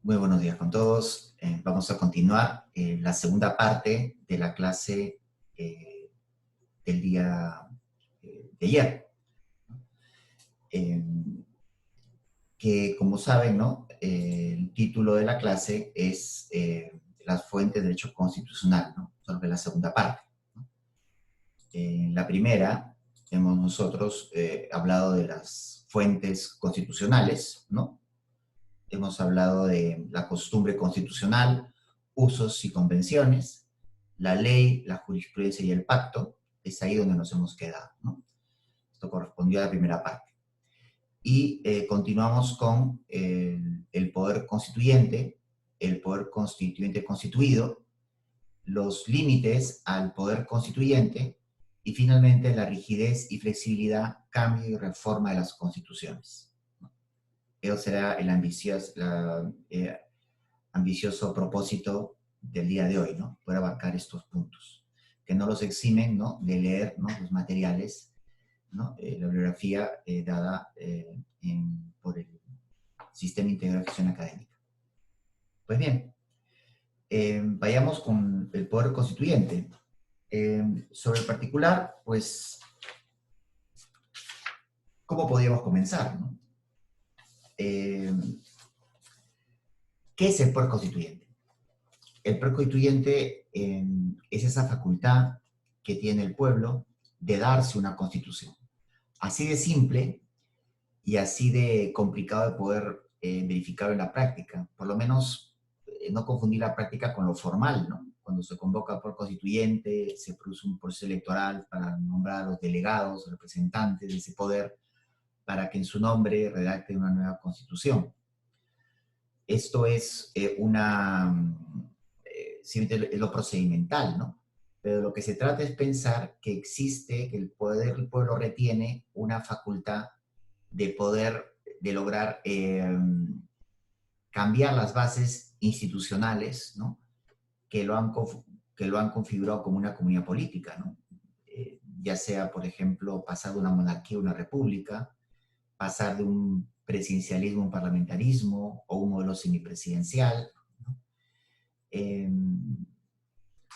Muy buenos días con todos. Vamos a continuar la segunda parte de la clase del día de ayer, eh, que como saben, ¿no? El título de la clase es las fuentes de derecho constitucional, ¿no? Sobre la segunda parte, ¿no? En la primera hemos nosotros hablado de las fuentes constitucionales, ¿no? Hemos hablado de la costumbre constitucional, usos y convenciones, la ley, la jurisprudencia y el pacto. Es ahí donde nos hemos quedado, ¿no? Esto correspondió a la primera parte. Y continuamos con el poder constituyente, el poder constituyente constituido, los límites al poder constituyente y finalmente la rigidez y flexibilidad, cambio y reforma de las constituciones. Eso será el ambicioso propósito del día de hoy, ¿no? Poder abarcar estos puntos, que no los eximen, ¿no? De leer, ¿no? Los materiales, ¿no? La bibliografía dada por el Sistema Integral de Gestión Académica. Pues bien, vayamos con el poder constituyente. Sobre el particular, pues, ¿cómo podríamos comenzar, no? ¿Qué es el poder constituyente? El poder constituyente es esa facultad que tiene el pueblo de darse una constitución. Así de simple y así de complicado de poder verificar en la práctica. Por lo menos no confundir la práctica con lo formal, ¿no? Cuando se convoca por constituyente, se produce un proceso electoral para nombrar a los delegados, representantes de ese poder, para que en su nombre redacten una nueva constitución. Esto es simplemente es lo procedimental, ¿no? Pero lo que se trata es pensar que existe, que el poder del pueblo retiene una facultad de poder, de lograr cambiar las bases institucionales, ¿no? Que que lo han configurado como una comunidad política, ¿no? Ya sea, por ejemplo, pasar de una monarquía a una república, pasar de un presidencialismo a un parlamentarismo o un modelo semipresidencial, ¿no? Eh,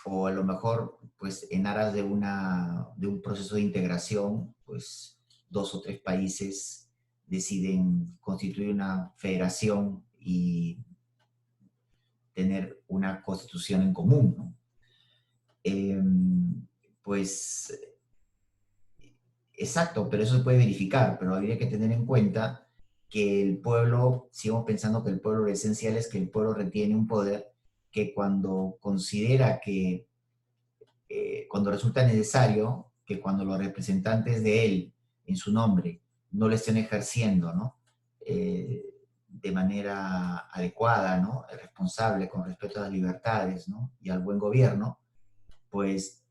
o a lo mejor, pues, en aras de un proceso de integración, pues, dos o tres países deciden constituir una federación y tener una constitución en común, ¿no? Eh, pues, exacto, pero eso se puede verificar, pero habría que tener en cuenta que el pueblo, sigamos pensando que el pueblo, lo esencial es que el pueblo retiene un poder que cuando considera que cuando resulta necesario, que cuando los representantes de él, en su nombre, no lo estén ejerciendo, ¿no? De manera adecuada, ¿no? Responsable, con respeto a las libertades, ¿no? Y al buen gobierno, pues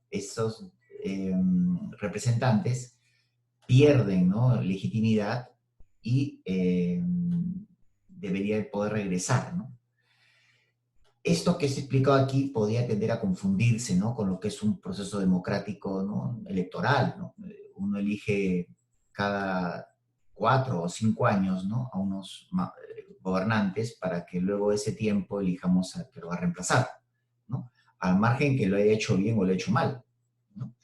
esos representantes pierden, ¿no? Legitimidad y debería poder regresar, ¿no? Esto que se explicado aquí podría tender a confundirse, ¿no? Con lo que es un proceso democrático, ¿no? Electoral, ¿no? Uno elige cada 4 o 5 años, ¿no? A unos gobernantes para que luego de ese tiempo elijamos al que lo va a reemplazar, ¿no? Al margen que lo haya hecho bien o lo haya hecho mal, ¿no?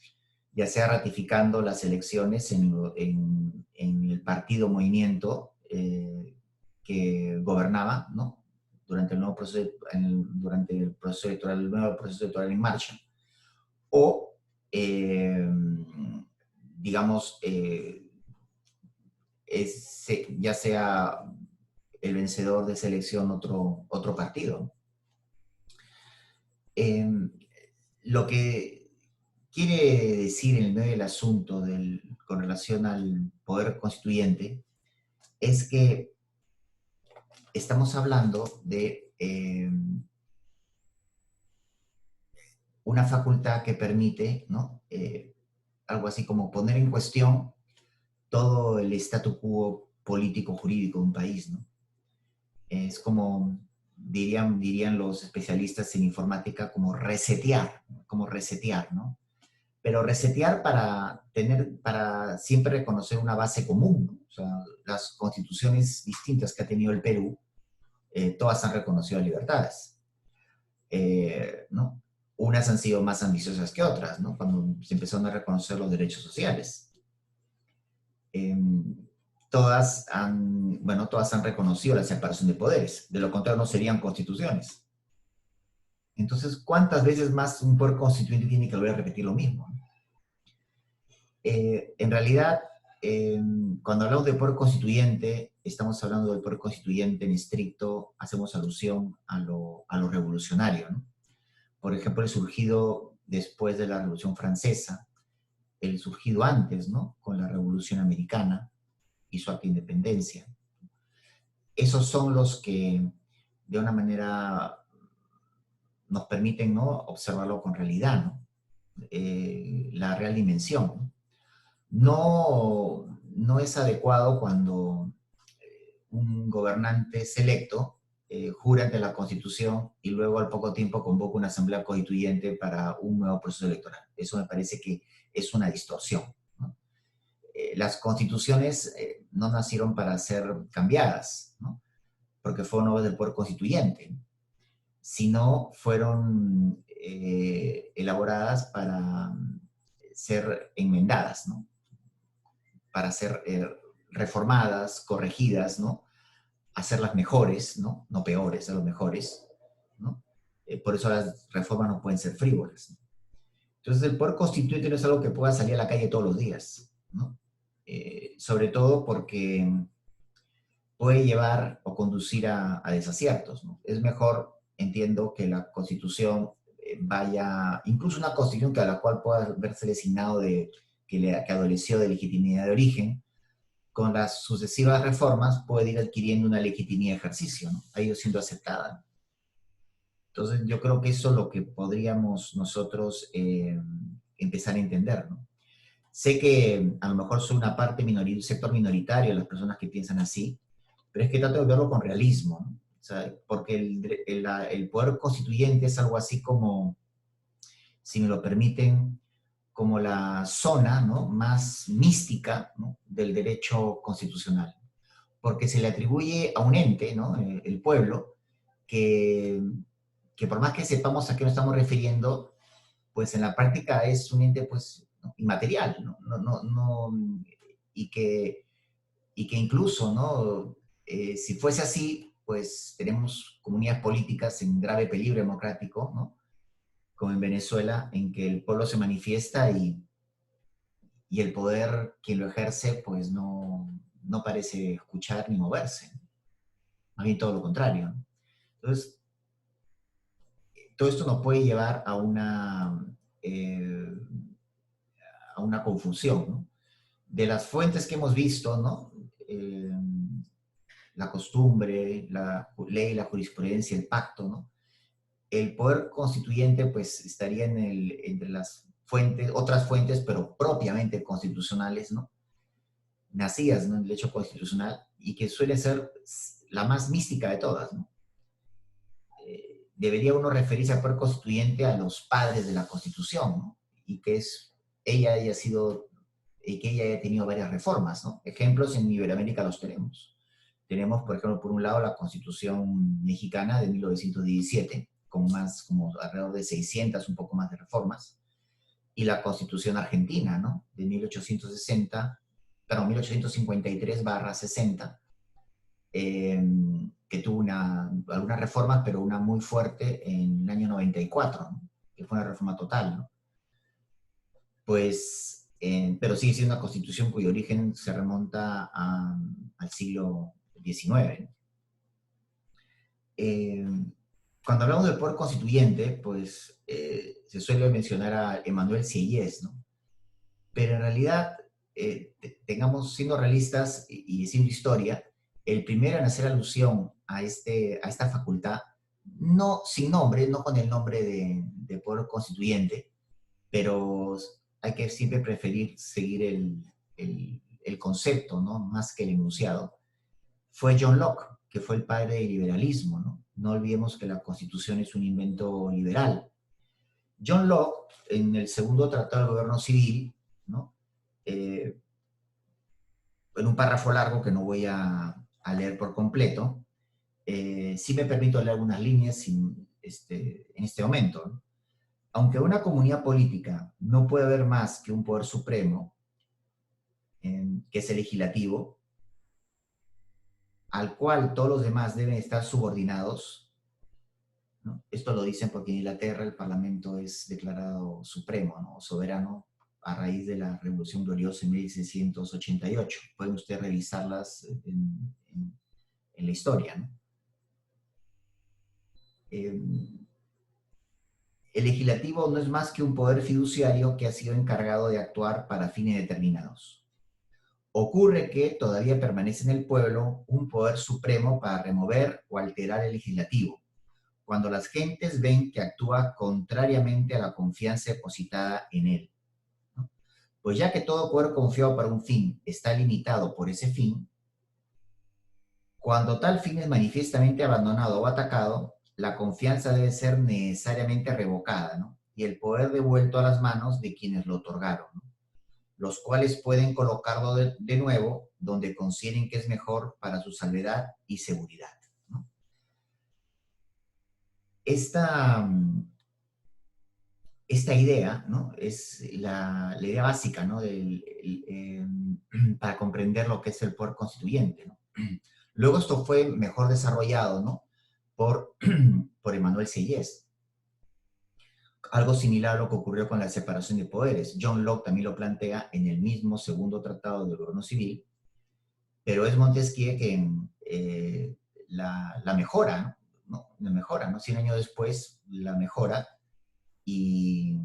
Ya sea ratificando las elecciones en el partido movimiento que gobernaba, ¿no? Durante el nuevo proceso, durante el proceso electoral, el nuevo proceso electoral en marcha, o, eh, digamos, ya sea el vencedor de esa elección otro partido. Eh, lo que quiere decir en el medio del asunto con relación al poder constituyente es que estamos hablando de una facultad que permite, ¿no? Algo así como poner en cuestión todo el statu quo político jurídico de un país, ¿no? Es como dirían los especialistas en informática, como resetear, ¿no? pero resetear para siempre reconocer una base común, ¿no? O sea, las constituciones distintas que ha tenido el Perú, todas han reconocido libertades, ¿no? Unas han sido más ambiciosas que otras, ¿no? Cuando se empezaron a reconocer los derechos sociales. Eh, todas han reconocido la separación de poderes, de lo contrario no serían constituciones. Entonces, ¿cuántas veces más un poder constituyente tiene que volver a repetir lo mismo? En realidad, cuando hablamos de poder constituyente, estamos hablando del poder constituyente en estricto, hacemos alusión a lo revolucionario, ¿no? Por ejemplo, el surgido después de la Revolución Francesa, el surgido antes, ¿no? Con la Revolución Americana y su acta de independencia. Esos son los que, de una manera, nos permiten, ¿no? Observarlo con realidad, ¿no? La real dimensión, ¿no? No es adecuado cuando un gobernante selecto jura ante la Constitución y luego al poco tiempo convoca una asamblea constituyente para un nuevo proceso electoral. Eso me parece que es una distorsión, ¿no? Las constituciones no nacieron para ser cambiadas, ¿no? Porque fueron obras del poder constituyente, sino fueron elaboradas para ser enmendadas, ¿no? Para ser reformadas, corregidas, ¿no? Hacerlas mejores, ¿no? No peores, a los mejores, ¿no? Por eso las reformas no pueden ser frívolas, ¿no? Entonces el poder constituyente no es algo que pueda salir a la calle todos los días, ¿no? Sobre todo porque puede llevar o conducir a desaciertos, ¿no? Es mejor, entiendo, que la Constitución vaya, incluso una Constitución que a la cual pueda verse designado que adoleció de legitimidad de origen, con las sucesivas reformas puede ir adquiriendo una legitimidad de ejercicio, ¿no? Ha ido siendo aceptada. Entonces yo creo que eso es lo que podríamos nosotros empezar a entender, ¿no? Sé que a lo mejor soy una parte minoritaria, un sector minoritario de las personas que piensan así, pero es que trato de verlo con realismo, ¿no? O sea, porque el poder constituyente es algo así como, si me lo permiten, como la zona, ¿no? Más mística, ¿no? Del derecho constitucional, porque se le atribuye a un ente, ¿no? El pueblo, que, que por más que sepamos a qué nos estamos refiriendo, pues en la práctica es un ente pues ¿no? Inmaterial, ¿no? Y, que, y que incluso, ¿no? Si fuese así, pues tenemos comunidades políticas en grave peligro democrático, ¿no? Como en Venezuela, en que el pueblo se manifiesta y el poder, quien lo ejerce, pues no parece escuchar ni moverse. Más bien todo lo contrario. Entonces, todo esto nos puede llevar eh, a una confusión, ¿no? De las fuentes que hemos visto, ¿no? La costumbre, la ley, la jurisprudencia, el pacto, ¿no? El poder constituyente, pues, estaría entre las fuentes, otras fuentes, pero propiamente constitucionales, ¿no? Nacidas, ¿no? En el derecho constitucional y que suele ser la más mística de todas, ¿no? Debería uno referirse al poder constituyente a los padres de la Constitución, ¿no? Y que ella haya sido, y que ella haya tenido varias reformas, ¿no? Ejemplos en Iberoamérica los tenemos. Tenemos, por ejemplo, por un lado, la Constitución mexicana de 1917, con más, como alrededor de 600, un poco más de reformas, y la Constitución argentina, ¿no? De 1860, perdón, 1853/60, que tuvo algunas reformas, pero una muy fuerte en el año 94, ¿no? Que fue una reforma total, ¿no? Pues, pero sigue siendo una constitución cuyo origen se remonta al siglo XIX. Cuando hablamos del poder constituyente, pues se suele mencionar a Emmanuel Sieyès, ¿no? Pero en realidad, siendo realistas y siendo historia, el primero en hacer alusión a esta facultad, no sin nombre, no con el nombre de poder constituyente, pero hay que siempre preferir seguir el concepto, ¿no? Más que el enunciado, fue John Locke, que fue el padre del liberalismo, ¿no? No olvidemos que la Constitución es un invento liberal. John Locke, en el segundo tratado del gobierno civil, ¿no? En un párrafo largo que no voy a leer por completo, sí me permito leer algunas líneas en este momento, ¿no? Aunque una comunidad política no puede haber más que un poder supremo, que es el legislativo, al cual todos los demás deben estar subordinados, ¿no? Esto lo dicen porque en Inglaterra el Parlamento es declarado supremo, ¿no? Soberano a raíz de la Revolución Gloriosa en 1688. Pueden ustedes revisarlas en la historia, ¿no? El legislativo no es más que un poder fiduciario que ha sido encargado de actuar para fines determinados. Ocurre que todavía permanece en el pueblo un poder supremo para remover o alterar el legislativo, cuando las gentes ven que actúa contrariamente a la confianza depositada en él, ¿no? Pues ya que todo poder confiado para un fin está limitado por ese fin, cuando tal fin es manifiestamente abandonado o atacado, la confianza debe ser necesariamente revocada, ¿no? Y el poder devuelto a las manos de quienes lo otorgaron, ¿no? Los cuales pueden colocarlo de nuevo donde consideren que es mejor para su salvedad y seguridad, ¿no? Esta, esta idea, ¿no? Es la idea básica, ¿no? Para comprender lo que es el poder constituyente, ¿no? Luego esto fue mejor desarrollado, ¿no? Por Emmanuel Sieyès. Algo similar a lo que ocurrió con la separación de poderes. John Locke también lo plantea en el mismo segundo tratado del gobierno civil, pero es Montesquieu quien la mejora, ¿no? La mejora, ¿no? 100 años después la mejora y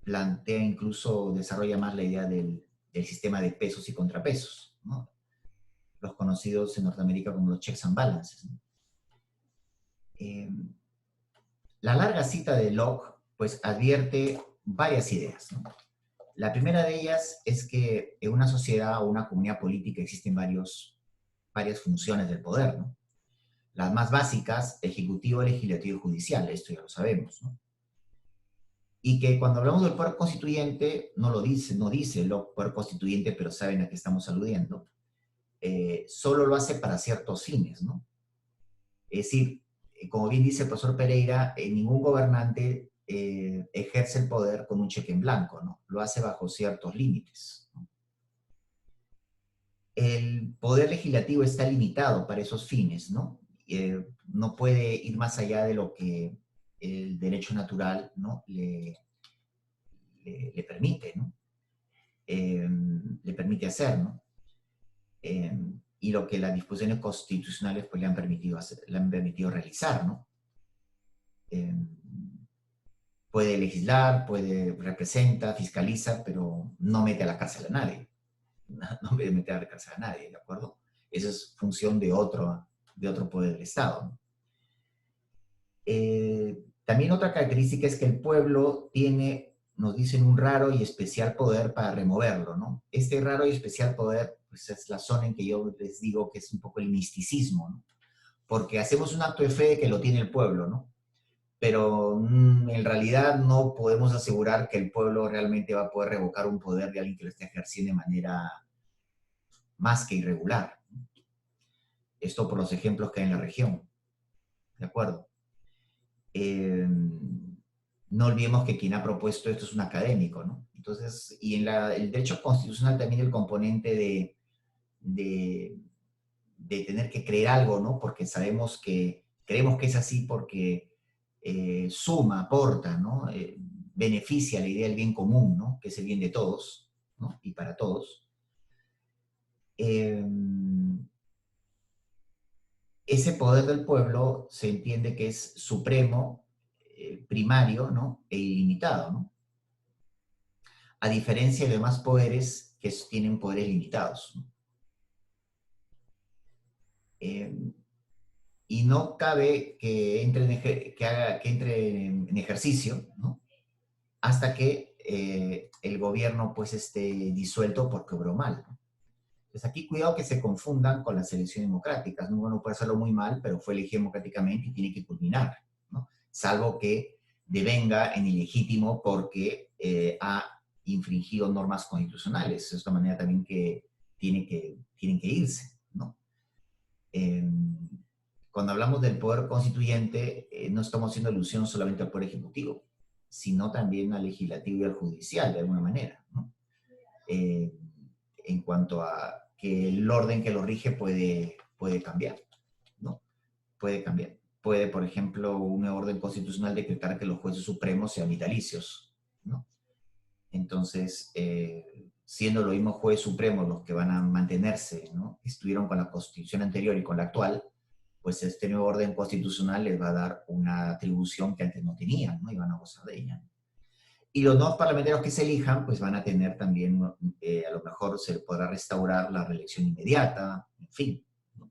plantea incluso, desarrolla más la idea del sistema de pesos y contrapesos, ¿no? Los conocidos en Norteamérica como los checks and balances, ¿no? La larga cita de Locke, pues, advierte varias ideas, ¿no? La primera de ellas es que en una sociedad o una comunidad política existen varias funciones del poder, ¿no? Las más básicas, ejecutivo, legislativo y judicial, esto ya lo sabemos, ¿no? Y que cuando hablamos del poder constituyente, no dice Locke poder constituyente, pero saben a qué estamos aludiendo, solo lo hace para ciertos fines, ¿no? Es decir, como bien dice el profesor Pereira, ningún gobernante ejerce el poder con un cheque en blanco, ¿no? Lo hace bajo ciertos límites, ¿no? El poder legislativo está limitado para esos fines, ¿no? No puede ir más allá de lo que el derecho natural, ¿no? le permite, ¿no? Le permite hacer, ¿no? Y lo que las disposiciones constitucionales pues, le han permitido hacer, le han permitido realizar, ¿no? Puede legislar, representa, fiscaliza, pero no mete a la cárcel a nadie. No puede meter a la cárcel a nadie, ¿de acuerdo? Esa es función de otro poder del Estado, ¿no? También otra característica es que el pueblo tiene, nos dicen, un raro y especial poder para removerlo, ¿no? Este raro y especial poder, pues es la zona en que yo les digo que es un poco el misticismo, ¿no? Porque hacemos un acto de fe que lo tiene el pueblo, ¿no? Pero en realidad no podemos asegurar que el pueblo realmente va a poder revocar un poder de alguien que lo esté ejerciendo de manera más que irregular. Esto por los ejemplos que hay en la región, ¿de acuerdo? No olvidemos que quien ha propuesto esto es un académico, ¿no? Entonces, y en el derecho constitucional también el componente de tener que creer algo, ¿no? Porque creemos que es así porque suma, aporta, ¿no? Beneficia la idea del bien común, ¿no? Que es el bien de todos, ¿no? Y para todos. Ese poder del pueblo se entiende que es supremo, primario, ¿no? E ilimitado, ¿no? A diferencia de demás poderes que tienen poderes limitados, ¿no? Y no cabe que entre en ejercicio, ¿no? Hasta que el gobierno pues esté disuelto porque obró mal, ¿no? Entonces aquí cuidado que se confundan con las elecciones democráticas, ¿no? Uno puede hacerlo muy mal, pero fue elegido democráticamente y tiene que culminar, ¿no? Salvo que devenga en ilegítimo porque ha infringido normas constitucionales. Es una manera también que tienen que irse, ¿no? Cuando hablamos del poder constituyente, no estamos haciendo alusión solamente al poder ejecutivo, sino también al legislativo y al judicial, de alguna manera, ¿no? En cuanto a que el orden que lo rige puede cambiar, ¿no? Puede cambiar. Puede, por ejemplo, un orden constitucional decretar que los jueces supremos sean vitalicios, ¿no? Entonces, siendo los mismos jueces supremos los que van a mantenerse, ¿no? Estuvieron con la constitución anterior y con la actual, pues este nuevo orden constitucional les va a dar una atribución que antes no tenían, ¿no? Y van a gozar de ella. Y los nuevos parlamentarios que se elijan, pues van a tener también, a lo mejor se podrá restaurar la reelección inmediata, en fin, ¿no?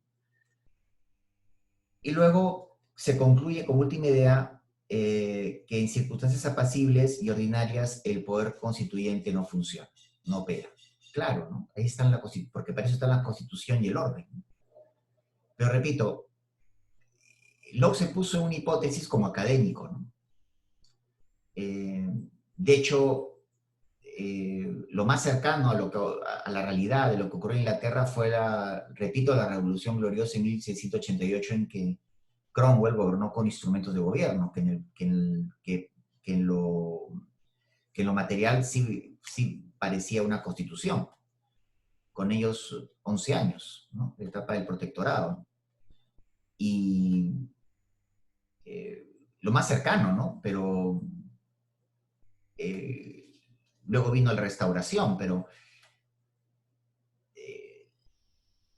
Y luego se concluye como última idea que en circunstancias apacibles y ordinarias el poder constituyente no funciona, no opera. Claro, ¿no? Ahí están porque para eso está la Constitución y el orden. Pero repito, Locke se puso en una hipótesis como académico, ¿no? De hecho, lo más cercano a la realidad de lo que ocurrió en Inglaterra fue, repito, la Revolución Gloriosa en 1688, en que Cromwell gobernó con instrumentos de gobierno, que en lo material sí parecía una constitución, con ellos 11 años, ¿no? La etapa del protectorado. Y lo más cercano, ¿no? Pero luego vino la restauración, pero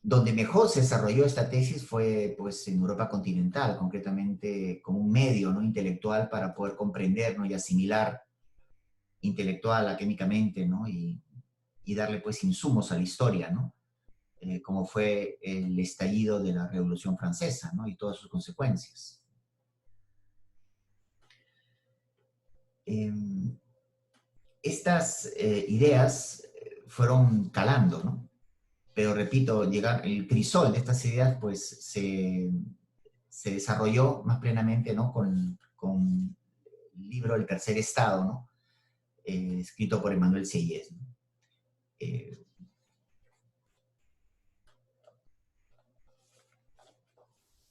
donde mejor se desarrolló esta tesis fue pues, en Europa continental, concretamente como un medio, ¿no? Intelectual para poder comprender, ¿no? Y asimilar intelectual, académicamente, ¿no? Y darle pues insumos a la historia, ¿no? Como fue el estallido de la Revolución Francesa, ¿no? Y todas sus consecuencias. Estas ideas fueron calando, ¿no? Pero repito, el crisol de estas ideas pues se desarrolló más plenamente, ¿no? Con el libro El Tercer Estado, ¿no? Escrito por Emmanuel Sieyès, ¿no?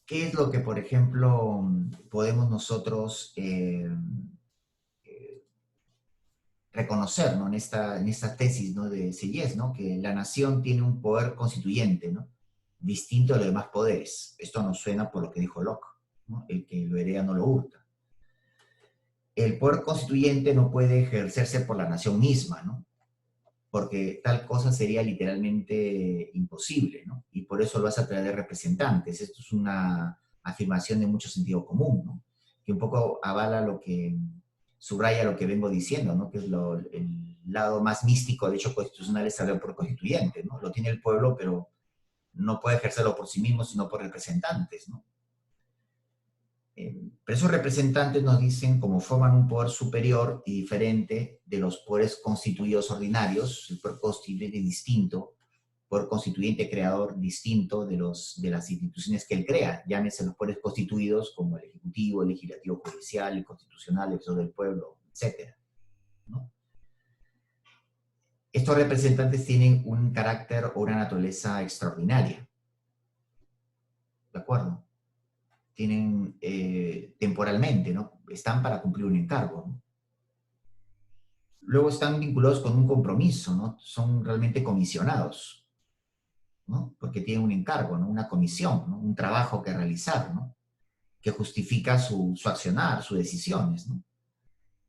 ¿Qué es lo que, por ejemplo, podemos nosotros reconocer, ¿no? en esta tesis, ¿no? De Sieyès, ¿no? Que la nación tiene un poder constituyente, ¿no? Distinto a los demás poderes. Esto nos suena por lo que dijo Locke, ¿no? El que lo hereda no lo hurta. El poder constituyente no puede ejercerse por la nación misma, ¿no? Porque tal cosa sería literalmente imposible, ¿no? Y por eso lo hace a través de representantes. Esto es una afirmación de mucho sentido común, ¿no? Que un poco avala subraya lo que vengo diciendo, ¿no? Que es el lado más místico del hecho constitucional es hablar por constituyente, ¿no? Lo tiene el pueblo, pero no puede ejercerlo por sí mismo, sino por representantes, ¿no? Pero esos representantes nos dicen cómo forman un poder superior y diferente de los poderes constituidos ordinarios, el poder constituyente distinto, poder constituyente creador distinto de las instituciones que él crea, llámese los poderes constituidos como el ejecutivo, el legislativo, judicial, el constitucional, el defensor del pueblo, etc., ¿no? Estos representantes tienen un carácter o una naturaleza extraordinaria, ¿de acuerdo? Tienen temporalmente, ¿no? Están para cumplir un encargo, ¿no? Luego están vinculados con un compromiso, ¿no? Son realmente comisionados, ¿no? Porque tienen un encargo, ¿no? Una comisión, ¿no? Un trabajo que realizar, ¿no? Que justifica su accionar, sus decisiones, ¿no?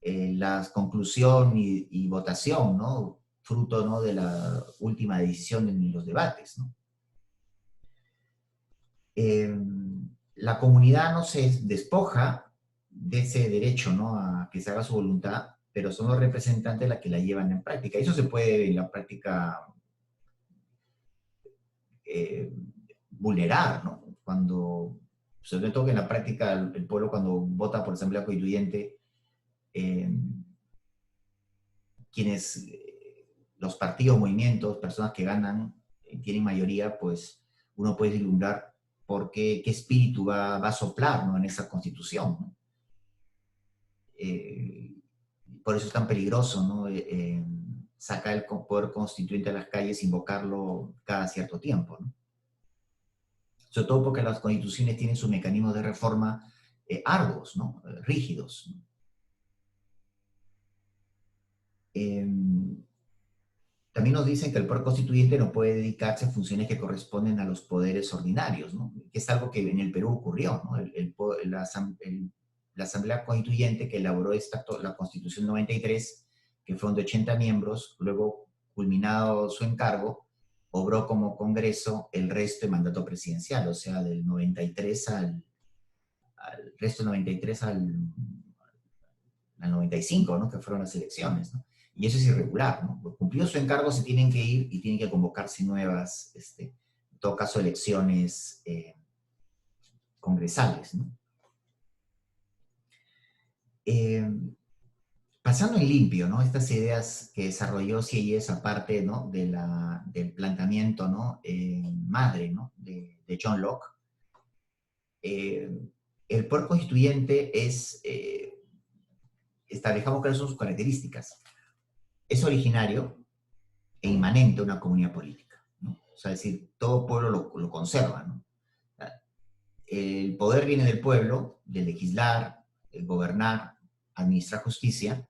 La conclusión y votación, ¿no? Fruto, ¿no? De la última decisión en los debates, ¿no? La comunidad no se despoja de ese derecho, ¿no? A que se haga su voluntad, pero son los representantes los que la llevan en práctica. Eso se puede en la práctica vulnerar, ¿no? Sobre todo que en la práctica el pueblo cuando vota por asamblea constituyente, quienes, los partidos, movimientos, personas que ganan, tienen mayoría, pues uno puede vislumbrar qué espíritu va a soplar, ¿no? En esa constitución, ¿no? por eso es tan peligroso, ¿no? Sacar el poder constituyente a las calles, invocarlo cada cierto tiempo, ¿no? Sobre todo porque las constituciones tienen sus mecanismos de reforma arduos, ¿no? Rígidos, ¿no? También nos dicen que el poder constituyente no puede dedicarse a funciones que corresponden a los poderes ordinarios, ¿no? Que es algo que en el Perú ocurrió, ¿no? La Asamblea Constituyente que elaboró la Constitución 93, que fueron de 80 miembros, luego culminado su encargo, obró como Congreso el resto de mandato presidencial, o sea, del 93 al resto del 93 al 95, ¿no? Que fueron las elecciones, ¿no? Y eso es irregular, ¿no? Cumplido su encargo, se tienen que ir y tienen que convocarse nuevas, en todo caso, elecciones congresales, ¿no? Pasando en limpio, ¿no? Estas ideas que desarrolló Sieyès, aparte, ¿no? Del planteamiento, ¿no? Madre, ¿no? De John Locke. El poder constituyente es, establezcamos cuáles son sus características. Es originario e inmanente a una comunidad política, ¿no? O sea, es decir, todo pueblo lo conserva, ¿no? El poder viene del pueblo, de legislar, de gobernar, administrar justicia,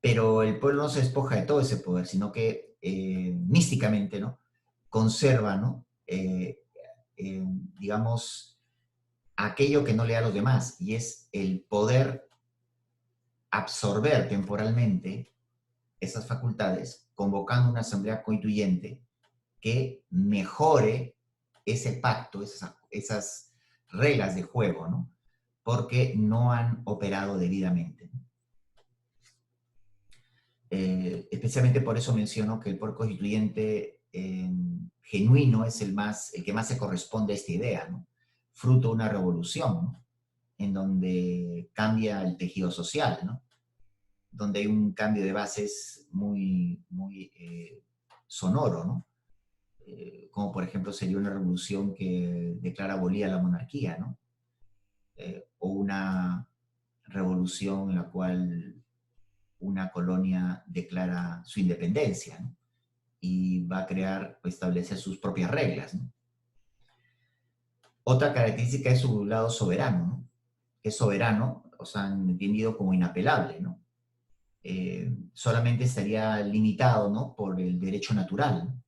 pero el pueblo no se despoja de todo ese poder, sino que místicamente, ¿no? Conserva, ¿no? Digamos, aquello que no le da a los demás, y es el poder absorber temporalmente esas facultades, convocando una asamblea constituyente que mejore ese pacto, esas reglas de juego, ¿no? Porque no han operado debidamente. Especialmente por eso menciono que el poder constituyente genuino es el que más se corresponde a esta idea, ¿no? Fruto de una revolución, ¿no? En donde cambia el tejido social, ¿no? Donde hay un cambio de bases muy, muy sonoro, ¿no? Como por ejemplo sería una revolución que declara abolida la monarquía, ¿no? O una revolución en la cual una colonia declara su independencia, ¿no? Y va a crear o establecer sus propias reglas, ¿no? Otra característica es su lado soberano, ¿no? Es soberano, o sea, entendido como inapelable, ¿no? Solamente estaría limitado, ¿no? Por el derecho natural, ¿no?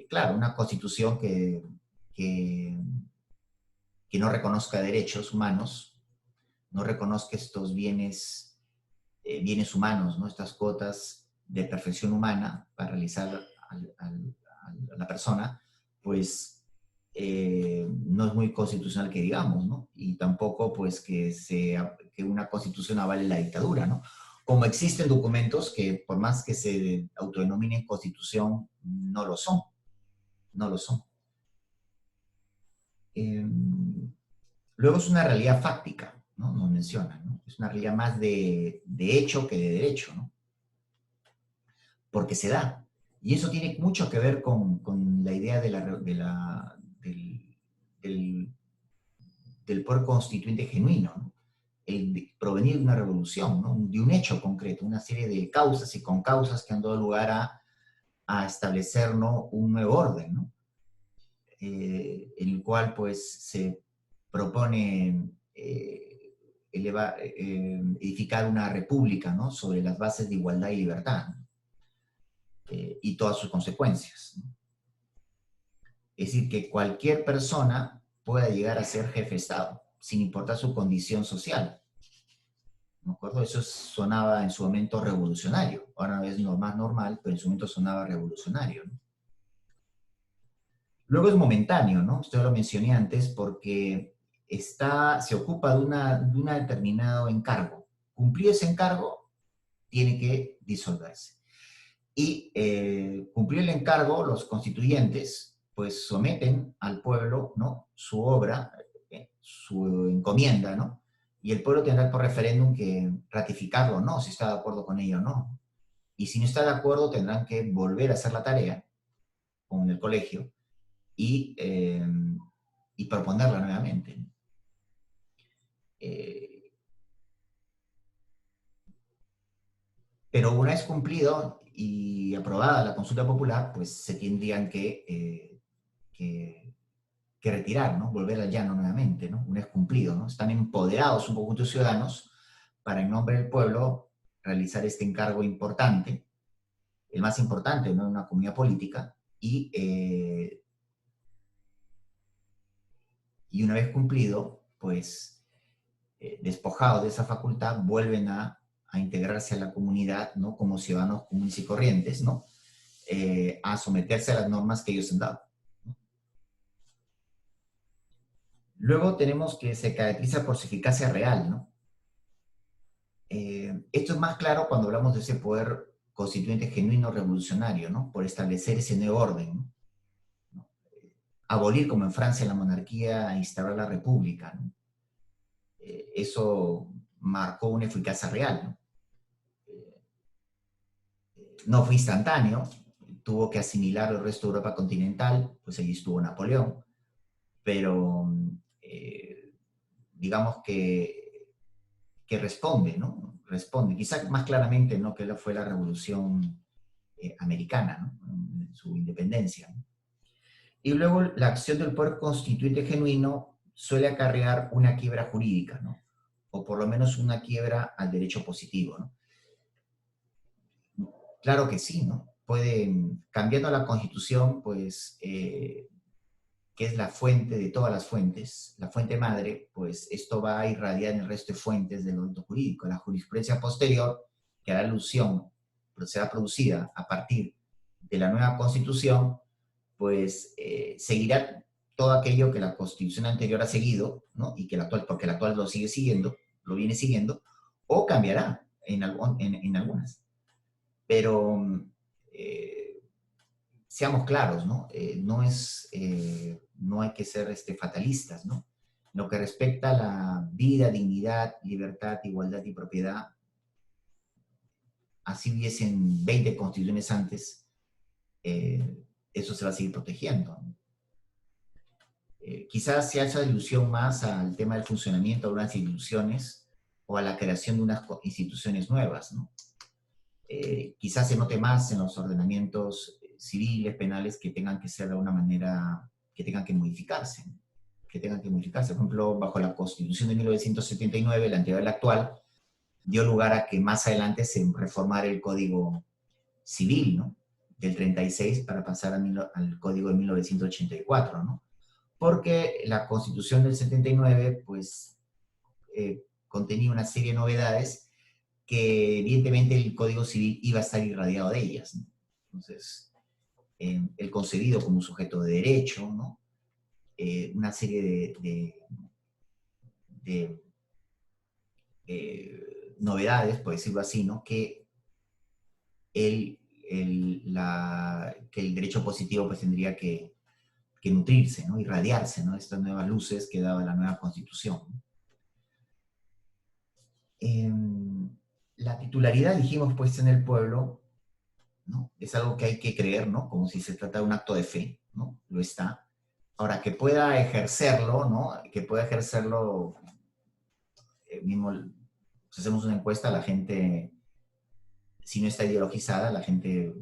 Claro, una constitución que, que no reconozca derechos humanos, no reconozca estos bienes humanos, ¿no? Estas cuotas de perfección humana para realizar a la persona, pues no es muy constitucional que digamos, ¿no? Y tampoco pues que una constitución avale la dictadura, ¿no? Como existen documentos que por más que se autodenominen constitución, no lo son, no lo son. Luego es una realidad fáctica, ¿no? Nos menciona, ¿no? Es una realidad más de hecho que de derecho, ¿no? Porque se da. Y eso tiene mucho que ver con la idea del poder constituyente genuino, ¿no? El provenir de una revolución, ¿no? De un hecho concreto, una serie de causas y concausas que han dado lugar a establecer, ¿no? Un nuevo orden, ¿no? En el cual pues se propone edificar una república, ¿no? Sobre las bases de igualdad y libertad, ¿no? Y todas sus consecuencias, ¿no? Es decir, que cualquier persona pueda llegar a ser jefe de Estado, sin importar su condición social. ¿Me acuerdo? Eso sonaba en su momento revolucionario. Ahora es más normal, pero en su momento sonaba revolucionario, ¿no? Luego es momentáneo, ¿no? Usted lo mencioné antes porque se ocupa de un determinado encargo. Cumplido ese encargo, tiene que disolverse. Y cumplió el encargo, los constituyentes pues someten al pueblo, ¿no? Su obra, su encomienda, ¿no? Y el pueblo tendrá por referéndum que ratificarlo o no, si está de acuerdo con ello o no. Y si no está de acuerdo, tendrán que volver a hacer la tarea, como en el colegio, y proponerla nuevamente. Pero una vez cumplido y aprobada la consulta popular, pues se tendrían que retirar, ¿no? Volver al llano nuevamente, ¿no? Una vez cumplido, ¿no? Están empoderados un conjunto de ciudadanos para, en nombre del pueblo, realizar este encargo importante, el más importante, ¿no? En una comunidad política, y una vez cumplido, pues, despojados de esa facultad, vuelven a integrarse a la comunidad, ¿no? Como ciudadanos comunes y corrientes, ¿no? A someterse a las normas que ellos han dado. Luego tenemos que se caracteriza por su eficacia real, ¿no? Esto es más claro cuando hablamos de ese poder constituyente genuino revolucionario, ¿no? Por establecer ese nuevo orden, ¿no? Abolir, como en Francia, la monarquía e instaurar la república, ¿no? Eso marcó una eficacia real, ¿no? No fue instantáneo, tuvo que asimilar el resto de Europa continental, pues allí estuvo Napoleón, pero digamos que responde, ¿no? Responde, quizás más claramente, ¿no? Que fue la Revolución Americana, ¿no? En su independencia, ¿no? Y luego la acción del poder constituyente genuino suele acarrear una quiebra jurídica, ¿no? O por lo menos una quiebra al derecho positivo, ¿no? Claro que sí, ¿no? Pueden, cambiando la Constitución, pues, que es la fuente de todas las fuentes, la fuente madre, pues esto va a irradiar en el resto de fuentes del orden jurídico. La jurisprudencia posterior, que hará alusión, será producida a partir de la nueva Constitución, pues seguirá todo aquello que la Constitución anterior ha seguido, ¿no? Y que la actual, porque la actual lo sigue siguiendo, lo viene siguiendo, o cambiará en algunas. Pero seamos claros, ¿no? No hay que ser fatalistas, ¿no? Lo que respecta a la vida, dignidad, libertad, igualdad y propiedad, así hubiesen 20 constituciones antes, eso se va a seguir protegiendo, ¿no? Quizás se hace alusión más al tema del funcionamiento de unas instituciones o a la creación de unas instituciones nuevas, ¿no? Quizás se note más en los ordenamientos civiles, penales, que tengan que ser de alguna manera, que tengan que modificarse, ¿no? Que tengan que modificarse. Por ejemplo, bajo la Constitución de 1979, la anterior a la actual, dio lugar a que más adelante se reformara el Código Civil, ¿no? Del 36 para pasar al Código de 1984, ¿no? Porque la Constitución del 79, pues, contenía una serie de novedades que evidentemente el Código Civil iba a estar irradiado de ellas, ¿no? Entonces, el concebido como un sujeto de derecho, ¿no? Una serie de novedades, por decirlo así, ¿no? Que que el derecho positivo pues tendría que nutrirse, ¿no? Irradiarse, ¿no? Estas nuevas luces que daba la nueva Constitución, ¿no? La titularidad, dijimos, pues en el pueblo, ¿no? Es algo que hay que creer, ¿no? Como si se trata de un acto de fe, ¿no? Lo está. Ahora, que pueda ejercerlo, ¿no? Que pueda ejercerlo, mismo, si hacemos una encuesta, la gente, si no está ideologizada, la gente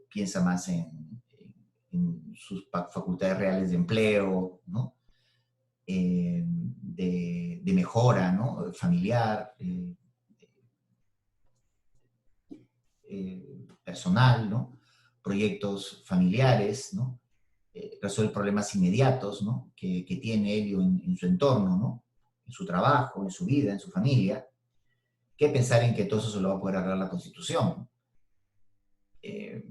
piensa más en sus facultades reales de empleo, ¿no? De mejora, ¿no? Familiar, personal, ¿no? Proyectos familiares, ¿no? Resuelve problemas inmediatos, ¿no? Que tiene él en su entorno, ¿no? En su trabajo, en su vida, en su familia, que pensar en que todo eso se lo va a poder arreglar la Constitución. Eh,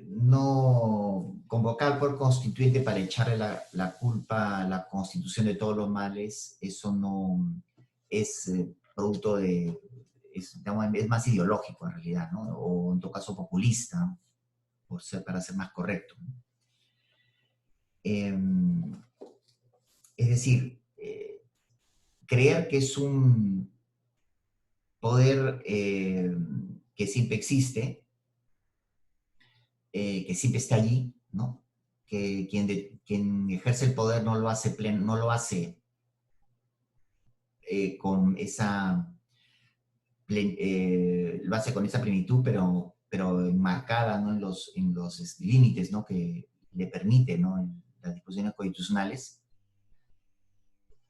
no convocar por constituyente para echarle la culpa a la Constitución de todos los males, eso no es producto de, digamos, es más ideológico en realidad, ¿no? O en todo caso populista, para ser más correcto, ¿no? Es decir, creer que es un poder que siempre existe, que siempre está allí, ¿no? Que quien ejerce el poder no lo hace pleno, no lo hace con esa lo hace con esa plenitud, pero enmarcada, ¿no? en los límites, ¿no? que le permite, ¿no? en las disposiciones constitucionales.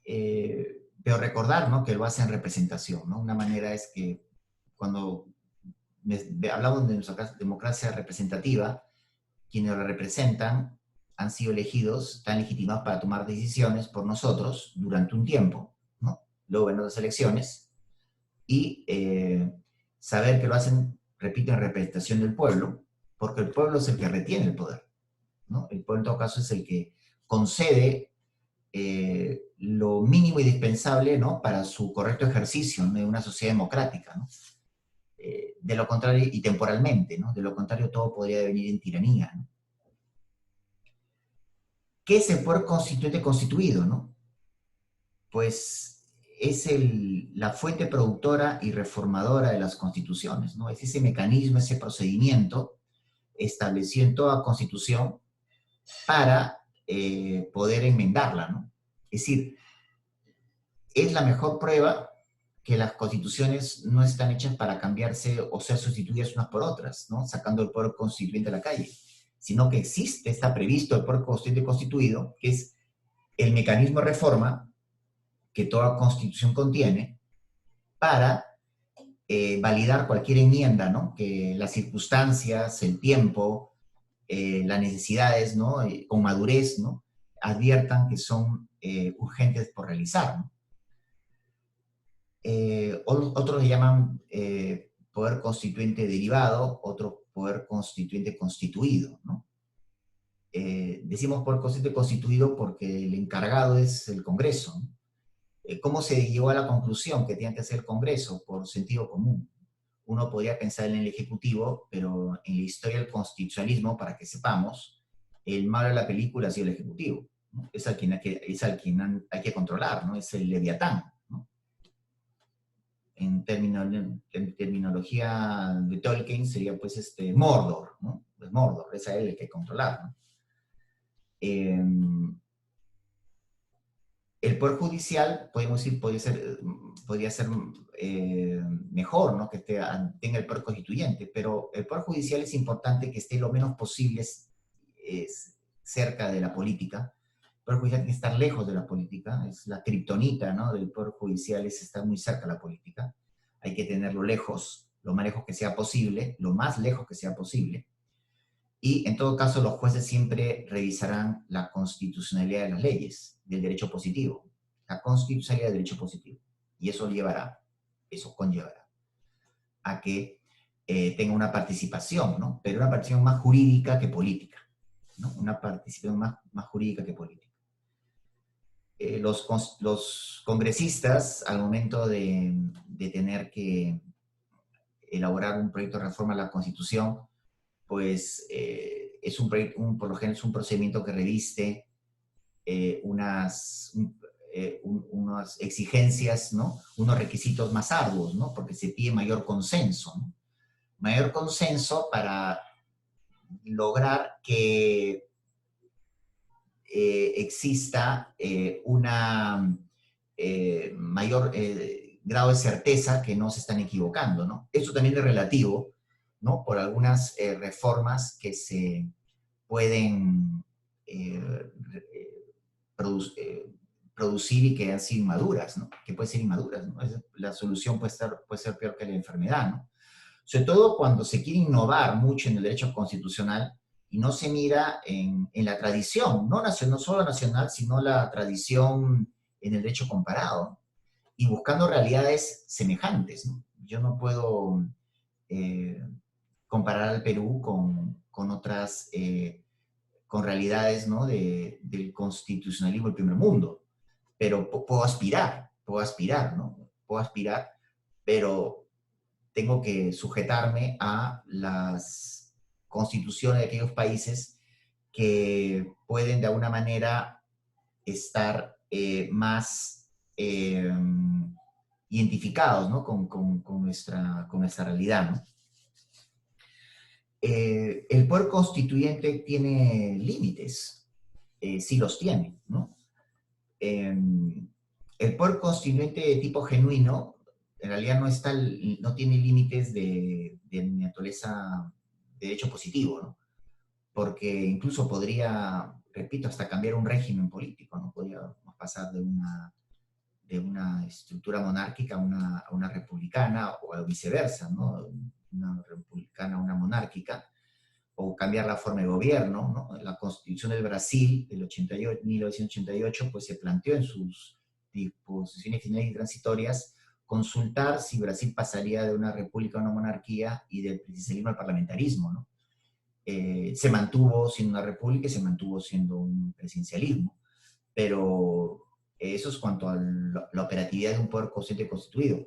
Pero recordar, ¿no? que lo hace en representación, ¿no? Una manera es que cuando hablamos de nuestra democracia representativa, quienes la representan han sido elegidos, están legitimados para tomar decisiones por nosotros durante un tiempo, ¿no? Luego ven las elecciones y saber que lo hacen, repito, en representación del pueblo, porque el pueblo es el que retiene el poder, ¿no? El pueblo en todo caso es el que concede lo mínimo indispensable, ¿no? para su correcto ejercicio, ¿no? de una sociedad democrática, ¿no? De lo contrario, y temporalmente, ¿no? De lo contrario todo podría devenir en tiranía, ¿no? ¿Qué es el poder constituyente constituido, no? Pues es la fuente productora y reformadora de las constituciones, ¿no? Es ese mecanismo, ese procedimiento establecido en toda constitución para poder enmendarla, ¿no? Es decir, es la mejor prueba que las constituciones no están hechas para cambiarse o ser sustituidas unas por otras, ¿no? Sacando el poder constituyente a la calle, sino que existe, está previsto el poder constituyente constituido, que es el mecanismo de reforma que toda constitución contiene para validar cualquier enmienda, ¿no? Que las circunstancias, el tiempo, las necesidades, ¿no? Con madurez, ¿no? Adviertan que son urgentes por realizar, ¿no? Otros le llaman poder constituyente derivado, otro poder constituyente constituido, ¿no? Decimos poder constituyente constituido porque el encargado es el Congreso, ¿no? ¿Cómo se llegó a la conclusión que tiene que ser el Congreso? Por sentido común. Uno podría pensar en el Ejecutivo, pero en la historia del constitucionalismo, para que sepamos, el malo de la película ha sido el Ejecutivo, ¿no? Es al quien hay que controlar, ¿no? Es el Leviatán, ¿no? En terminología de Tolkien sería pues Mordor, ¿no? Pues Mordor, es a él el que controlar, ¿no? El Poder Judicial, podemos decir, podría ser mejor, ¿no? Que tenga el Poder Constituyente, pero el Poder Judicial es importante que esté lo menos posible cerca de la política. El Poder Judicial tiene que estar lejos de la política, es la kriptonita, ¿no? del Poder Judicial, es estar muy cerca de la política. Hay que tenerlo lejos, lo más lejos que sea posible, lo más lejos que sea posible. Y en todo caso, los jueces siempre revisarán la constitucionalidad de las leyes, del derecho positivo, la constitucionalidad del derecho positivo. Y eso conllevará a que tenga una participación, ¿no? Pero una participación más jurídica que política, ¿no? Una participación más jurídica que política. Los congresistas, al momento de tener que elaborar un proyecto de reforma a la Constitución, pues es por lo general es un procedimiento que reviste unas exigencias, ¿no? Unos requisitos más arduos, ¿no? Porque se pide mayor consenso, ¿no? Mayor consenso para lograr que exista una mayor grado de certeza que no se están equivocando, ¿no? Eso también es relativo, ¿no? Por algunas reformas que se pueden producir y que han sido inmaduras, ¿no? Que pueden ser inmaduras, ¿no? La solución puede ser peor que la enfermedad, ¿no? Sobre todo cuando se quiere innovar mucho en el derecho constitucional y no se mira en la tradición, no solo nacional, sino la tradición en el derecho comparado, y buscando realidades semejantes, ¿no? Yo no puedo comparar al Perú con otras, con realidades, ¿no? del constitucionalismo del primer mundo, pero puedo aspirar, ¿no? Puedo aspirar, pero tengo que sujetarme a las constituciones de aquellos países que pueden de alguna manera estar más identificados, ¿no? con nuestra realidad, ¿no? El poder constituyente tiene límites, sí los tiene, ¿no? El poder constituyente de tipo genuino en realidad no tiene límites de naturaleza de derecho positivo, ¿no? Porque incluso podría, repito, hasta cambiar un régimen político, ¿no? Podríamos pasar de una estructura monárquica a una republicana, o viceversa, ¿no? Una republicana a una monárquica, o cambiar la forma de gobierno, ¿no? La Constitución del Brasil del 1988 pues se planteó en sus disposiciones finales y transitorias consultar si Brasil pasaría de una república a una monarquía y del presidencialismo al parlamentarismo, ¿no? Se mantuvo siendo una república y se mantuvo siendo un presidencialismo, pero eso es cuanto a la operatividad de un poder constituyente constituido.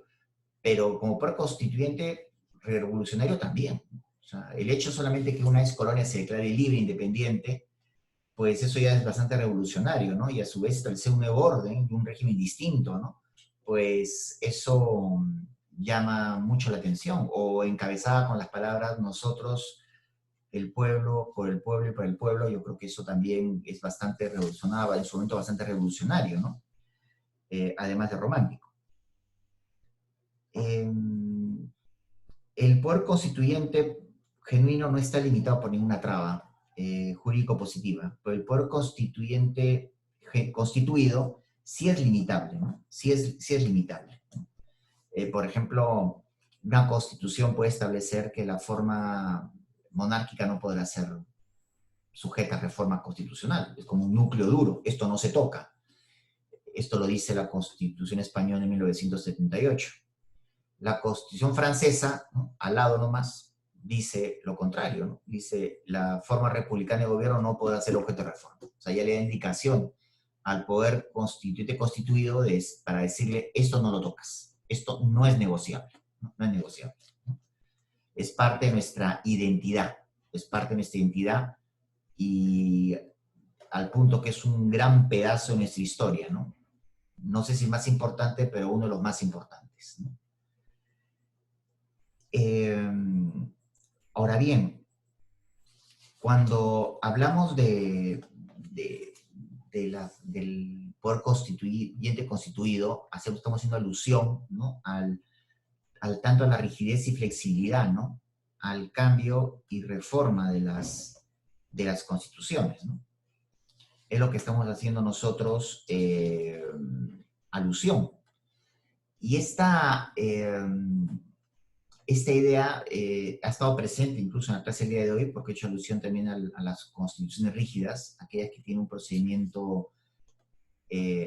Pero como poder constituyente revolucionario también. O sea, el hecho solamente que una ex colonia se declare libre e independiente, pues eso ya es bastante revolucionario, ¿no? Y a su vez establecer un nuevo orden y un régimen distinto, ¿no? Pues eso llama mucho la atención. O encabezada con las palabras nosotros, el pueblo, por el pueblo y para el pueblo, yo creo que eso también es bastante revolucionario, en su momento bastante revolucionario, ¿no? Además de romántico. El poder constituyente genuino no está limitado por ninguna traba jurídico-positiva, pero el poder constituyente constituido sí es limitable, ¿no? Sí es limitable. Por ejemplo, una constitución puede establecer que la forma monárquica no podrá ser sujeta a reforma constitucional. Es como un núcleo duro. Esto no se toca. Esto lo dice la Constitución española en 1978. La Constitución francesa, ¿no? Al lado nomás, dice lo contrario, ¿no? Dice la forma republicana de gobierno no podrá ser objeto de reforma. O sea, ya le da indicación al poder constituyente constituido para decirle, esto no lo tocas, esto no es negociable, no, no es negociable. ¿No? Es parte de nuestra identidad, es parte de nuestra identidad y al punto que es un gran pedazo de nuestra historia, ¿no? No sé si más importante, pero uno de los más importantes, ¿no? Ahora bien, cuando hablamos del poder constituyente constituido, estamos haciendo alusión, ¿no? Tanto a la rigidez y flexibilidad, ¿no? Al cambio y reforma de las constituciones, ¿no? Es lo que estamos haciendo nosotros alusión. Y esta idea ha estado presente incluso en la clase del día de hoy, porque he hecho alusión también a las constituciones rígidas, aquellas que tienen un procedimiento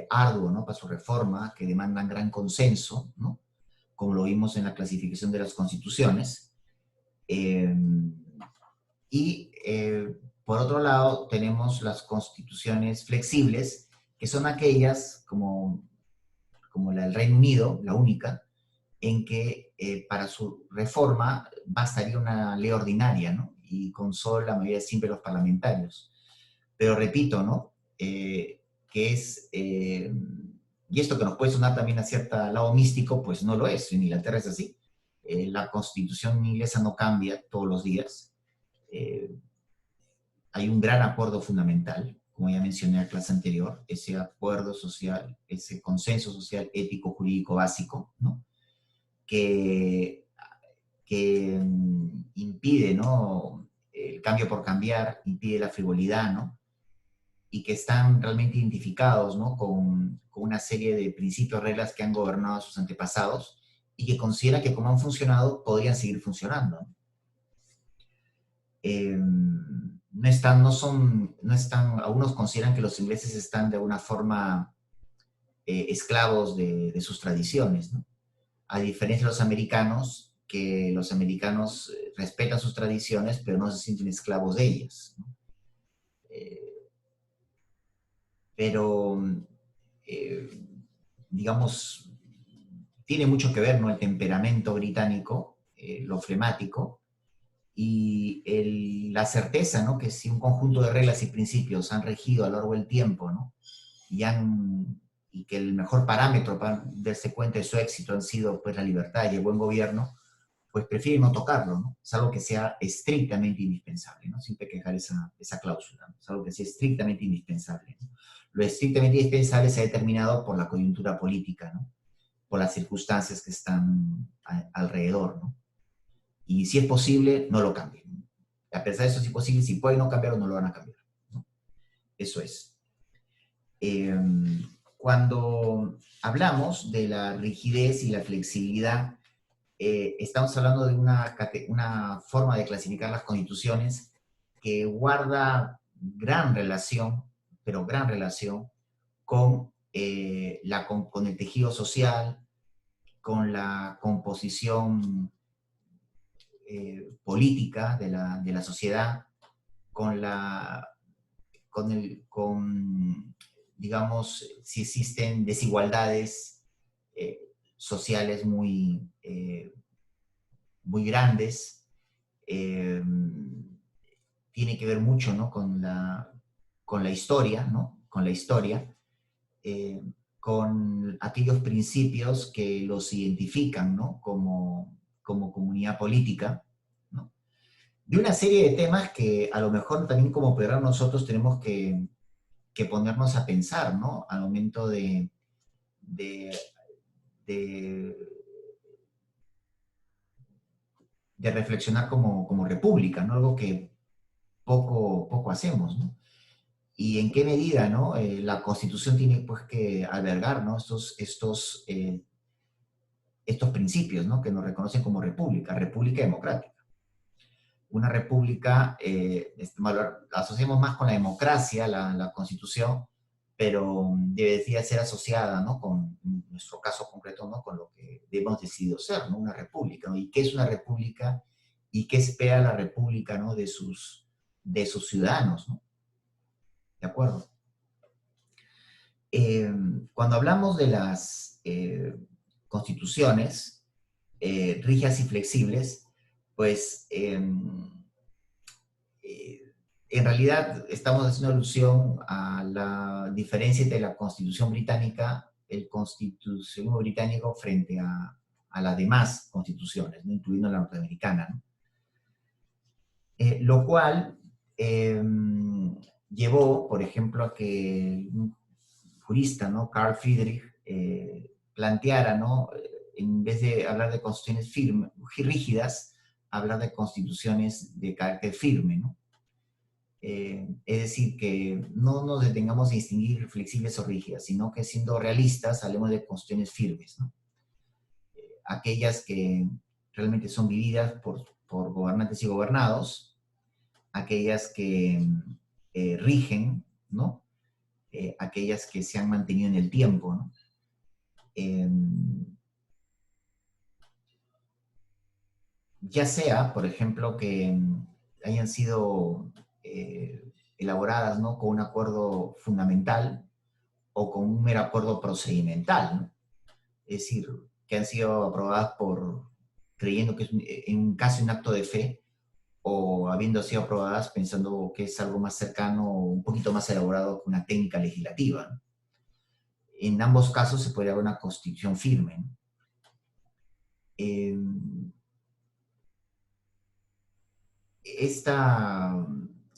arduo, ¿no? Para su reforma, que demandan gran consenso, ¿no? Como lo vimos en la clasificación de las constituciones. Por otro lado, tenemos las constituciones flexibles, que son aquellas como la del Reino Unido, la única, en que para su reforma bastaría una ley ordinaria, ¿no? Y con solo la mayoría simple de los parlamentarios. Pero repito, ¿no? Que es, y esto que nos puede sonar también a cierto lado místico, pues no lo es. En Inglaterra es así. La constitución inglesa no cambia todos los días. Hay un gran acuerdo fundamental, como ya mencioné en la clase anterior, ese acuerdo social, ese consenso social, ético, jurídico básico, ¿no? Que impide, ¿no? El cambio por cambiar, impide la frivolidad, ¿no? Y que están realmente identificados, ¿no? Con una serie de principios, reglas que han gobernado a sus antepasados y que considera que como han funcionado, podrían seguir funcionando. Algunos consideran que los ingleses están de alguna forma esclavos de sus tradiciones, ¿no? A diferencia de los americanos, que los americanos respetan sus tradiciones, pero no se sienten esclavos de ellas, ¿no? Pero, digamos, tiene mucho que ver, ¿no? El temperamento británico, lo flemático, y la certeza, ¿no? Que si un conjunto de reglas y principios han regido a lo largo del tiempo, ¿no? Y que el mejor parámetro para darse cuenta de su éxito han sido pues la libertad y el buen gobierno, pues prefieren no tocarlo, ¿no? Salvo que sea estrictamente indispensable, ¿no? Siempre hay que dejar esa cláusula, ¿no? Salvo que sea estrictamente indispensable, ¿no? Lo estrictamente indispensable se ha determinado por la coyuntura política, ¿no? por las circunstancias que están alrededor, ¿no? Y si es posible, no lo cambien. A pesar de eso, si es posible, si pueden no cambiarlo, no lo van a cambiar, ¿no? Eso es. Cuando hablamos de la rigidez y la flexibilidad, estamos hablando de una forma de clasificar las constituciones que guarda gran relación, pero gran relación, con el tejido social, con la composición política de la sociedad, con digamos, si existen desigualdades sociales muy grandes, tiene que ver mucho, ¿no? con la historia, ¿no? Con la historia, con aquellos principios que los identifican, ¿no? Como comunidad política, ¿no? De una serie de temas que a lo mejor también como peruanos nosotros tenemos que ponernos a pensar, ¿no? Al momento de, de, de reflexionar como república, ¿no? Algo que poco hacemos, ¿no? Y en qué medida, ¿no? La Constitución tiene pues que albergar, ¿no? Estos principios, ¿no? Que nos reconocen como república democrática. Una república, la asociamos más con la democracia, la Constitución, pero debería ser asociada, ¿no? En nuestro caso concreto, ¿no? Con lo que hemos decidido ser, ¿no? Una república, ¿no? ¿Y qué es una república? ¿Y qué espera la república, ¿no? De sus ciudadanos, ¿no? ¿De acuerdo? Cuando hablamos de las constituciones rígidas y flexibles, pues en realidad estamos haciendo alusión a la diferencia entre la Constitución británica, el constitucionalismo británico frente a las demás constituciones, ¿no? Incluyendo la norteamericana, ¿no? Lo cual llevó, por ejemplo, a que un jurista, ¿no? Carl Friedrich, planteara, ¿no? En vez de hablar de constituciones rígidas, hablar de constituciones de carácter firme, ¿no? Es decir, que no nos detengamos a distinguir flexibles o rígidas, sino que siendo realistas hablemos de constituciones firmes, ¿no? Aquellas que realmente son vividas por gobernantes y gobernados, aquellas que rigen, ¿no? Aquellas que se han mantenido en el tiempo, ¿no? Ya sea, por ejemplo, que hayan sido elaboradas, ¿no? Con un acuerdo fundamental o con un mero acuerdo procedimental, ¿no? Es decir, que han sido aprobadas creyendo que es en casi un acto de fe, o habiendo sido aprobadas pensando que es algo más cercano o un poquito más elaborado que una técnica legislativa, ¿no? En ambos casos se puede haber una constitución firme, ¿no? Esta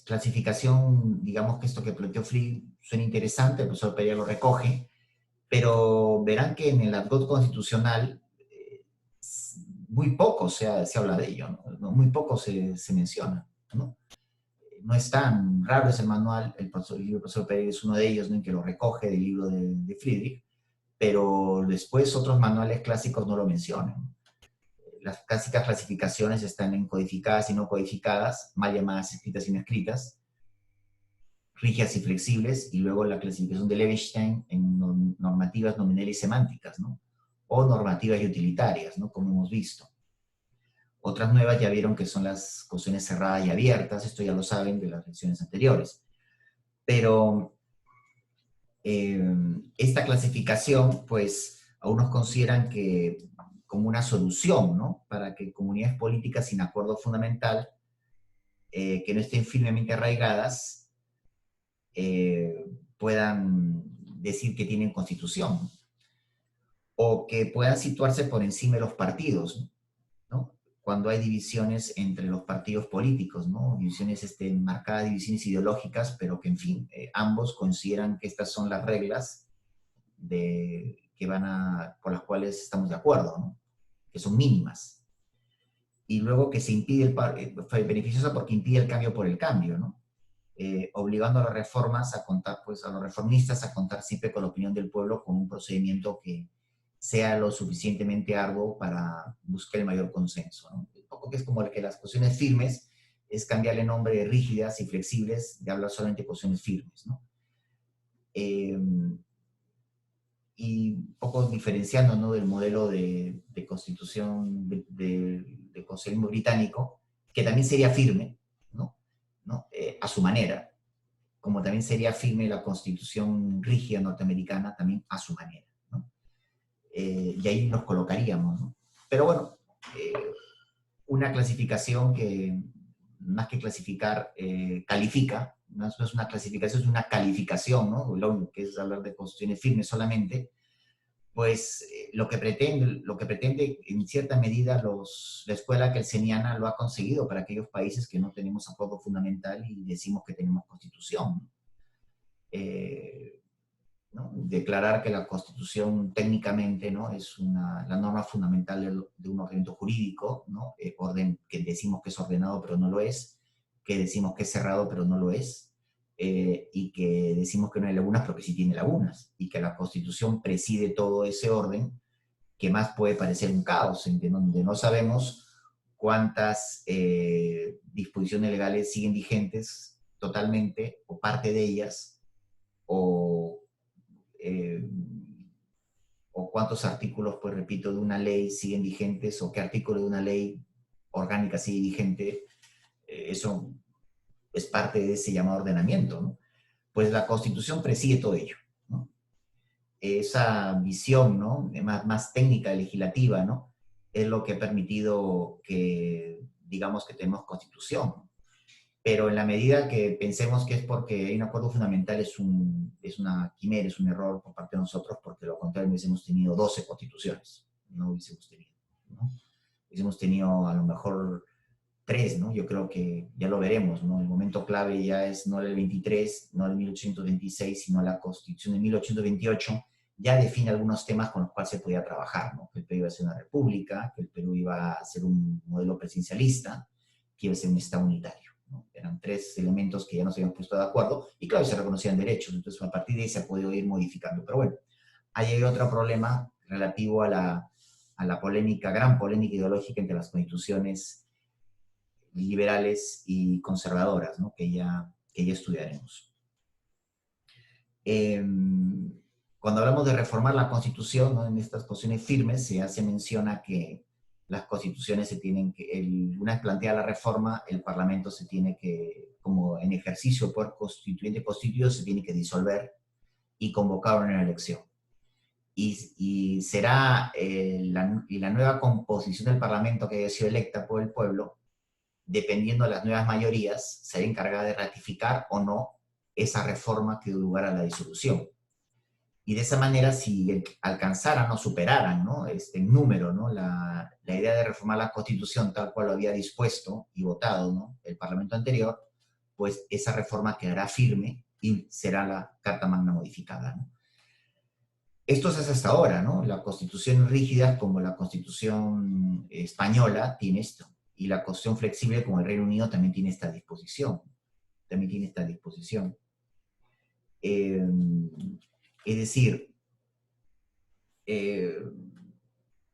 clasificación, digamos que esto que planteó Fried suena interesante, el profesor Pereira lo recoge, pero verán que en el argot constitucional muy poco se habla de ello, ¿no? Muy poco se menciona, ¿no? No es tan raro ese manual, el libro del profesor Pereira es uno de ellos, ¿no? En que lo recoge del libro de Friedrich, pero después otros manuales clásicos no lo mencionan. Las clásicas clasificaciones están en codificadas y no codificadas, mal llamadas escritas y no escritas, rígidas y flexibles, y luego la clasificación de Levenstein en normativas nominales y semánticas, ¿no? O normativas y utilitarias, ¿no? Como hemos visto. Otras nuevas ya vieron que son las constituciones cerradas y abiertas, esto ya lo saben de las lecciones anteriores. Pero esta clasificación, pues, algunos consideran que como una solución, ¿no? Para que comunidades políticas sin acuerdo fundamental, que no estén firmemente arraigadas, puedan decir que tienen constitución, o que puedan situarse por encima de los partidos, ¿no? Cuando hay divisiones entre los partidos políticos, ¿no? Divisiones, divisiones ideológicas, pero que, en fin, ambos consideran que estas son las reglas por las cuales estamos de acuerdo, ¿no? Que son mínimas. Y luego que se impide fue beneficiosa porque impide el cambio por el cambio, ¿no? Obligando a las reformas a contar, pues a los reformistas a contar siempre con la opinión del pueblo con un procedimiento que sea lo suficientemente arduo para buscar el mayor consenso, ¿no? Un poco que es como el que las posiciones firmes es cambiarle el nombre de rígidas y flexibles de hablar solamente de posiciones firmes, ¿no? Y un poco diferenciando, ¿no?, del modelo de constitución del constitucionalismo británico, que también sería firme, ¿no? A su manera, como también sería firme la constitución rígida norteamericana, también a su manera, ¿no? Y ahí nos colocaríamos, ¿no? Pero bueno, una clasificación que, más que clasificar, califica, no es una clasificación, es una calificación, ¿no? Lo que es hablar de constituciones firmes solamente, pues lo que pretende en cierta medida la escuela kelseniana lo ha conseguido para aquellos países que no tenemos acuerdo fundamental y decimos que tenemos constitución. ¿No? Declarar que la constitución técnicamente, ¿no?, es la norma fundamental de un ordenamiento jurídico, ¿no? Orden que decimos que es ordenado pero no lo es, que decimos que es cerrado pero no lo es, y que decimos que no hay lagunas pero que sí tiene lagunas, y que la constitución preside todo ese orden, que más puede parecer un caos, en donde no sabemos cuántas disposiciones legales siguen vigentes totalmente, o parte de ellas, o eh, o cuántos artículos, pues repito, de una ley siguen vigentes, o qué artículo de una ley orgánica sigue vigente. Eso es parte de ese llamado ordenamiento, ¿no? Pues la Constitución preside todo ello, ¿no? Esa visión, ¿no?, más técnica, legislativa, ¿no?, es lo que ha permitido que digamos que tenemos Constitución. Pero en la medida que pensemos que es porque hay un acuerdo fundamental, es una quimera, es un error por parte de nosotros, porque lo contrario hubiésemos tenido 12 constituciones, no hubiésemos tenido, ¿no? Hubiésemos tenido a lo mejor 3, ¿no? Yo creo que ya lo veremos, ¿no? El momento clave ya es no el 23, no el 1826, sino la Constitución de 1828, ya define algunos temas con los cuales se podía trabajar, ¿no? Que el Perú iba a ser una república, que el Perú iba a ser un modelo presidencialista, que iba a ser un Estado unitario, ¿no? Eran 3 elementos que ya nos habíamos puesto de acuerdo, y claro, se reconocían derechos, entonces a partir de ahí se ha podido ir modificando. Pero bueno, ahí hay otro problema relativo a la polémica, gran polémica ideológica entre las constituciones liberales y conservadoras, ¿no?, que ya estudiaremos. Cuando hablamos de reformar la Constitución, ¿no?, en estas posiciones firmes, se hace mención que las constituciones una vez planteada la reforma, el Parlamento se tiene que, como en ejercicio del poder constituyente constituido, se tiene que disolver y convocar una elección. Y será la nueva composición del Parlamento que haya sido electa por el pueblo, dependiendo de las nuevas mayorías, será encargada de ratificar o no esa reforma que dio lugar a la disolución. Y de esa manera, si alcanzaran o superaran, ¿no?, en número, ¿no?, la idea de reformar la Constitución tal cual lo había dispuesto y votado, ¿no?, el Parlamento anterior, pues esa reforma quedará firme y será la Carta Magna modificada, ¿no? Esto se hace hasta ahora, ¿no? La Constitución rígida, como la Constitución española, tiene esto. Y la Constitución flexible, como el Reino Unido, también tiene esta disposición. También tiene esta disposición. Es decir,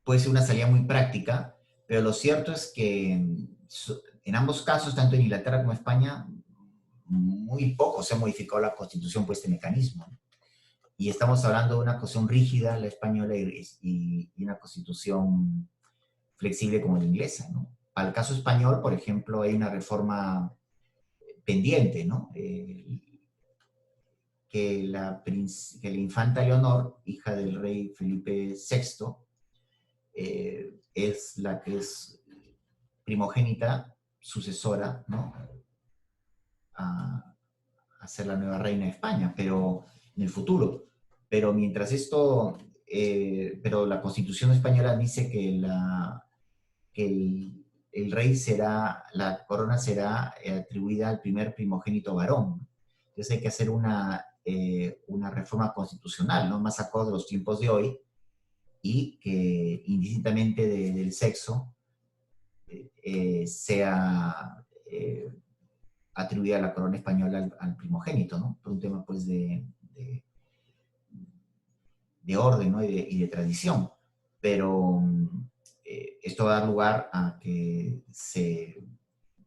puede ser una salida muy práctica, pero lo cierto es que en ambos casos, tanto en Inglaterra como en España, muy poco se ha modificado la Constitución por este mecanismo, ¿no? Y estamos hablando de una Constitución rígida, la española, y una Constitución flexible como la inglesa, ¿no? Para el caso español, por ejemplo, hay una reforma pendiente, ¿no? Que la infanta Leonor, hija del rey Felipe VI, es la que es primogénita, sucesora, ¿no?, a ser la nueva reina de España, pero en el futuro. Pero mientras esto, pero la Constitución española dice que el rey la corona será atribuida al primer primogénito varón. Entonces hay que hacer una una reforma constitucional, ¿no? Más acorde a los tiempos de hoy, y que indistintamente del sexo sea atribuida a la corona española al primogénito, ¿no? Por un tema, pues, de orden, ¿no? Y de tradición. Pero esto va a dar lugar a que se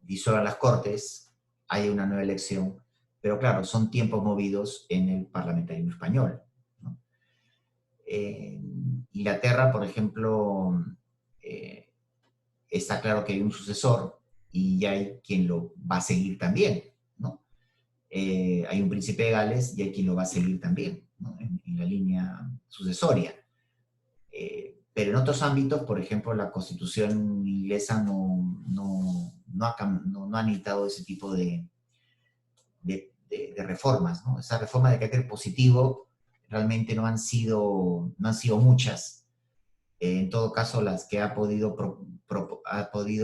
disuelvan las Cortes, haya una nueva elección, pero claro, son tiempos movidos en el parlamentarismo español, ¿no? En Inglaterra, por ejemplo, eh, está claro que hay un sucesor y ya hay quien lo va a seguir también, ¿no? Hay un príncipe de Gales y hay quien lo va a seguir también, ¿no? En la línea sucesoria. Pero en otros ámbitos, por ejemplo, la Constitución inglesa no ha necesitado ese tipo de reformas, ¿no? Esas reformas de carácter positivo realmente no han sido muchas. En todo caso, las que ha podido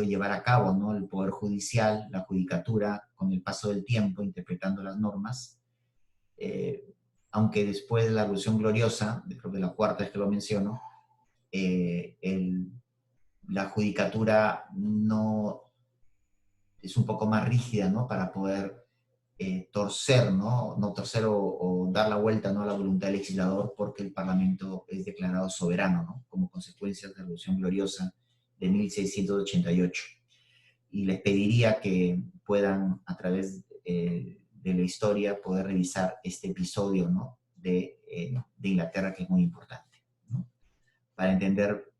llevar a cabo, ¿no? El Poder Judicial, la Judicatura, con el paso del tiempo, interpretando las normas, aunque después de la Revolución Gloriosa, creo que la cuarta vez que lo menciono, la Judicatura no es un poco más rígida, ¿no? Para poder torcer, ¿no? No torcer o dar la vuelta, ¿no? A la voluntad del legislador, porque el Parlamento es declarado soberano, ¿no? Como consecuencia de la Revolución Gloriosa de 1688. Y les pediría que puedan, a través de la historia, poder revisar este episodio, ¿no? de Inglaterra, que es muy importante, ¿no? Para entender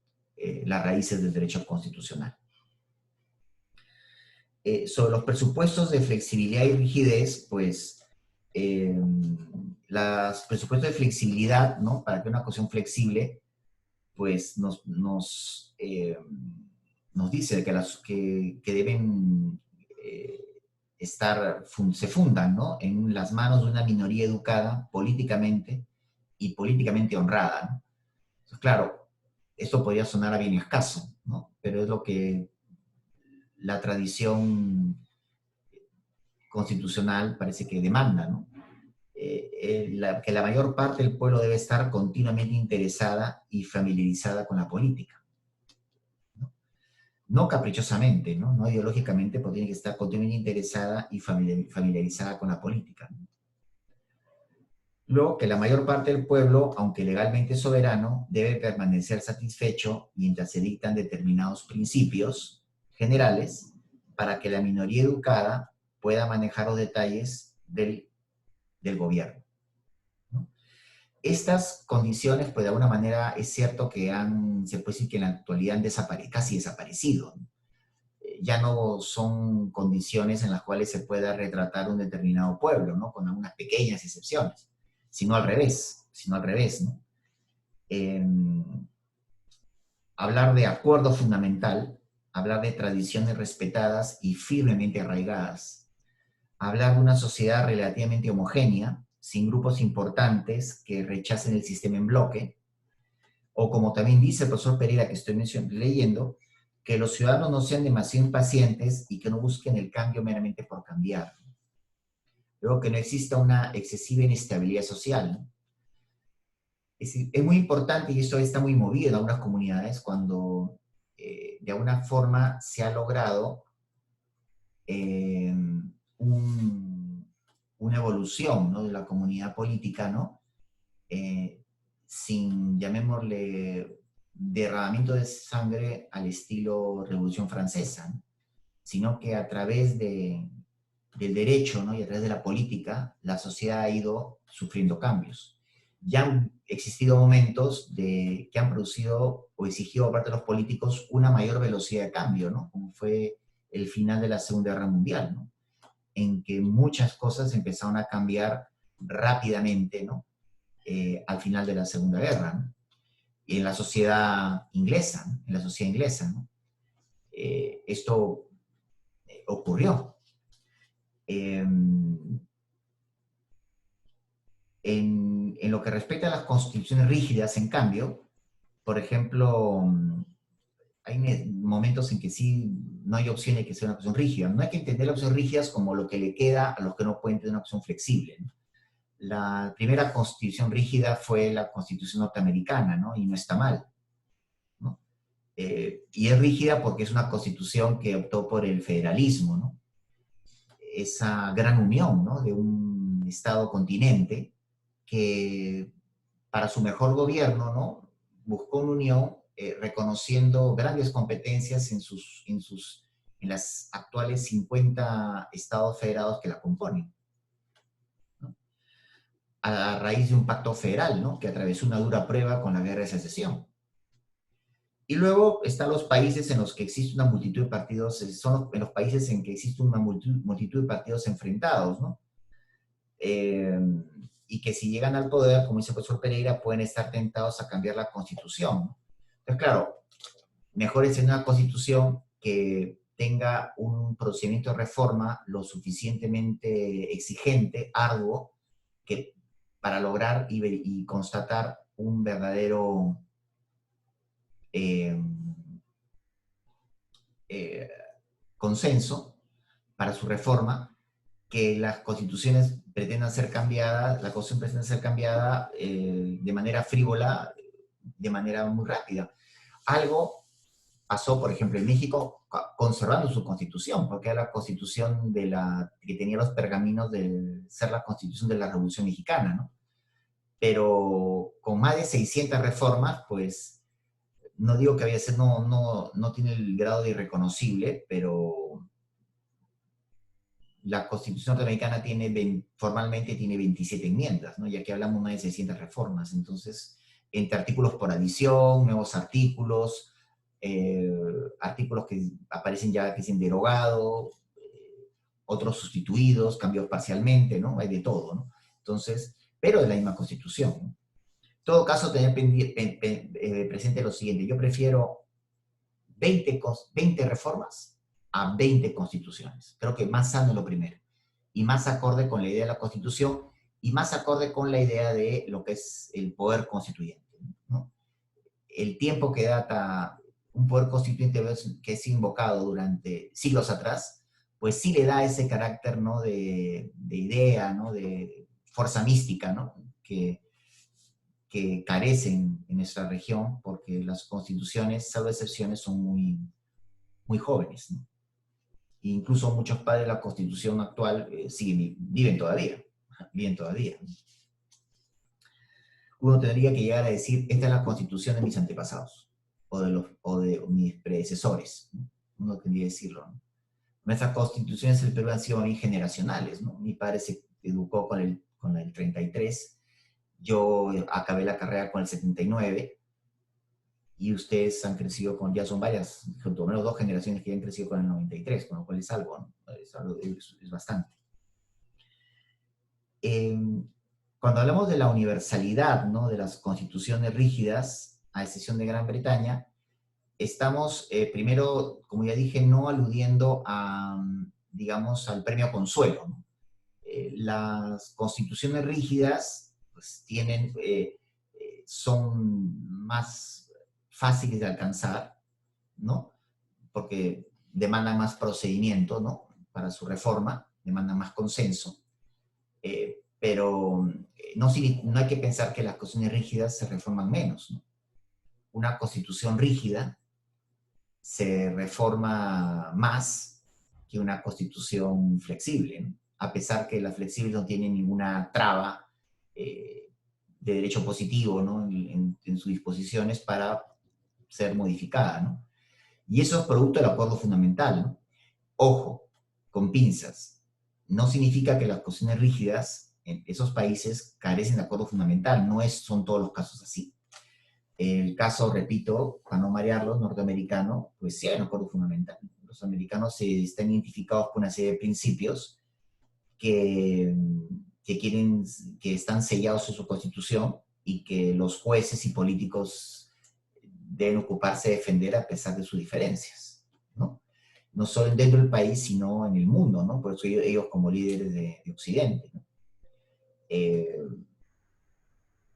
las raíces del derecho constitucional. Sobre los presupuestos de flexibilidad y rigidez, pues los presupuestos de flexibilidad, ¿no? Para que una cuestión flexible, pues nos dice que deben se fundan, ¿no? En las manos de una minoría educada políticamente y políticamente honrada, ¿no? Entonces, claro, esto podría sonar a bien escaso, ¿no? Pero es lo que la tradición constitucional parece que demanda, ¿no? Que la mayor parte del pueblo debe estar continuamente interesada y familiarizada con la política, ¿no? No caprichosamente, ¿no? No ideológicamente, pero tiene que estar continuamente interesada y familiarizada con la política, ¿no? Luego, que la mayor parte del pueblo, aunque legalmente soberano, debe permanecer satisfecho mientras se dictan determinados principios generales para que la minoría educada pueda manejar los detalles del gobierno, ¿no? Estas condiciones, pues de alguna manera es cierto que se puede decir que en la actualidad han casi desaparecido, ¿no? Ya no son condiciones en las cuales se pueda retratar un determinado pueblo, ¿no? Con algunas pequeñas excepciones, sino al revés, ¿no? Eh, Hablar de acuerdo fundamental, hablar de tradiciones respetadas y firmemente arraigadas, hablar de una sociedad relativamente homogénea, sin grupos importantes que rechacen el sistema en bloque, o como también dice el profesor Pereira, que estoy leyendo, que los ciudadanos no sean demasiado impacientes y que no busquen el cambio meramente por cambiar. Luego, que no exista una excesiva inestabilidad social, ¿no? Es muy importante, y esto está muy movido en algunas comunidades, cuando de alguna forma se ha logrado eh, una evolución, ¿no? De la comunidad política, ¿no? Sin, llamémosle, derramamiento de sangre al estilo Revolución Francesa, ¿no? Sino que a través del derecho, ¿no? Y a través de la política, la sociedad ha ido sufriendo cambios. Ya han existido momentos que han producido o exigido por parte de los políticos una mayor velocidad de cambio, ¿no? Como fue el final de la Segunda Guerra Mundial, ¿no? En que muchas cosas empezaron a cambiar rápidamente, ¿no? Al final de la Segunda Guerra, ¿no? Y en la sociedad inglesa, ¿no? En la sociedad inglesa, ¿no? Esto ocurrió. En lo que respecta a las constituciones rígidas, en cambio, por ejemplo, hay momentos en que sí no hay opción de que sea una opción rígida. No hay que entender las opciones rígidas como lo que le queda a los que no pueden tener una opción flexible, ¿no? La primera constitución rígida fue la constitución norteamericana, ¿no? Y no está mal, ¿no? Y es rígida porque es una constitución que optó por el federalismo, ¿no? Esa gran unión, ¿no? De un Estado-continente que para su mejor gobierno, ¿no? Buscó una unión reconociendo grandes competencias en las actuales 50 estados federados que la componen, ¿no? A raíz de un pacto federal, ¿no? Que atravesó una dura prueba con la Guerra de Secesión. Y luego están los países en los que existe una multitud de partidos, son los países en que existe una multitud de partidos enfrentados, ¿no? Eh, y que si llegan al poder, como dice el profesor Pereira, pueden estar tentados a cambiar la constitución, ¿no? Entonces, claro, mejor es una constitución que tenga un procedimiento de reforma lo suficientemente exigente, arduo, que para lograr y constatar un verdadero eh, eh, consenso para su reforma, que las constituciones pretendan ser cambiadas, la constitución pretende ser cambiada de manera frívola, de manera muy rápida. Algo pasó, por ejemplo, en México, conservando su constitución, porque era la constitución que tenía los pergaminos de ser la constitución de la Revolución Mexicana, ¿no? Pero con más de 600 reformas, pues, no digo que había ser, no tiene el grado de irreconocible, pero la Constitución norteamericana formalmente tiene 27 enmiendas, ¿no? Ya que hablamos más de 600 reformas. Entonces, entre artículos por adición, nuevos artículos, artículos que aparecen ya que dicen derogado, otros sustituidos, cambios parcialmente, ¿no? Hay de todo, ¿no? Entonces, pero de la misma Constitución, ¿no? En todo caso, tener presente lo siguiente, yo prefiero 20 reformas a 20 constituciones. Creo que más sano lo primero. Y más acorde con la idea de la Constitución y más acorde con la idea de lo que es el poder constituyente, ¿no? El tiempo que data un poder constituyente que es invocado durante siglos atrás, pues sí le da ese carácter, ¿no? de idea, ¿no? De fuerza mística, ¿no? Que carecen en nuestra región porque las constituciones, salvo excepciones, son muy jóvenes, ¿no? E incluso muchos padres de la constitución actual viven todavía, viven todavía. Uno tendría que llegar a decir, esta es la constitución de mis antepasados, o de mis predecesores, ¿no? Uno tendría que decirlo, ¿no? Nuestras constituciones en el Perú han sido muy generacionales, ¿no? Mi padre se educó con el 33, yo acabé la carrera con el 79, y ustedes han crecido ya son varias, por lo menos 2 generaciones que ya han crecido con el 93, con lo cual es algo, ¿no? Es bastante. Cuando hablamos de la universalidad, ¿no? De las constituciones rígidas, a excepción de Gran Bretaña, estamos, primero, como ya dije, no aludiendo a, digamos, al premio Consuelo, ¿no? Las constituciones rígidas, pues, son más fáciles de alcanzar, ¿no? Porque demandan más procedimiento, ¿no? Para su reforma, demandan más consenso. Pero no hay que pensar que las constituciones rígidas se reforman menos, ¿no? Una constitución rígida se reforma más que una constitución flexible, ¿no? A pesar que la flexible no tiene ninguna traba de derecho positivo, ¿no? En sus disposiciones para ser modificada, ¿no? Y eso es producto del acuerdo fundamental, ¿no? Ojo, con pinzas. No significa que las constituciones rígidas en esos países carecen de acuerdo fundamental, son todos los casos así. El caso, repito, para no marearlos, norteamericano, pues sí hay un acuerdo fundamental. Los americanos están identificados por una serie de principios que están sellados en su constitución y que los jueces y políticos deben ocuparse de defender a pesar de sus diferencias, ¿no? No solo dentro del país, sino en el mundo, ¿no? Por eso ellos como líderes de Occidente, ¿no?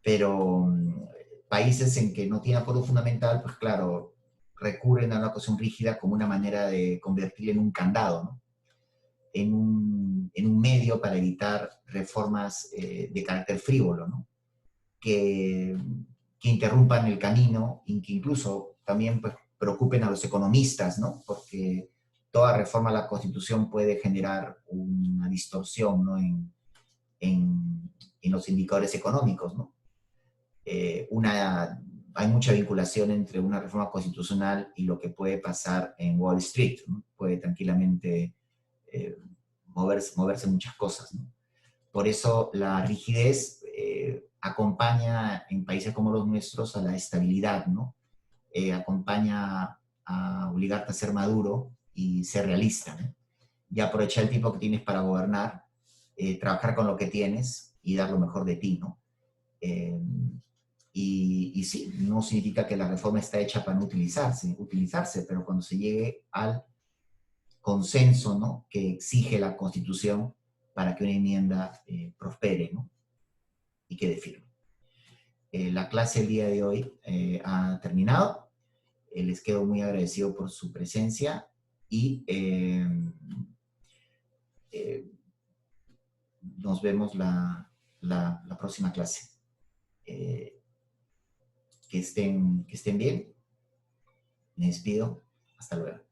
Pero países en que no tienen acuerdo fundamental, pues claro, recurren a una cuestión rígida como una manera de convertirle en un candado, ¿no? En un en un medio para evitar reformas de carácter frívolo, ¿no? que, que interrumpan el camino y que incluso también pues, preocupen a los economistas, ¿no? Porque toda reforma a la Constitución puede generar una distorsión, ¿no? En los indicadores económicos, ¿no? Hay mucha vinculación entre una reforma constitucional y lo que puede pasar en Wall Street, ¿no? Puede tranquilamente eh, moverse muchas cosas, ¿no? Por eso la rigidez acompaña en países como los nuestros a la estabilidad, ¿no? Acompaña a obligarte a ser maduro y ser realista, ¿no? Y aprovechar el tiempo que tienes para gobernar, trabajar con lo que tienes y dar lo mejor de ti, ¿no? Eh, y sí, no significa que la reforma está hecha para no utilizarse, pero cuando se llegue al consenso, ¿no? Que exige la Constitución para que una enmienda prospere, ¿no? Y quede firme. La clase el día de hoy ha terminado. Les quedo muy agradecido por su presencia y eh, nos vemos la próxima clase. Que estén bien. Me despido. Hasta luego.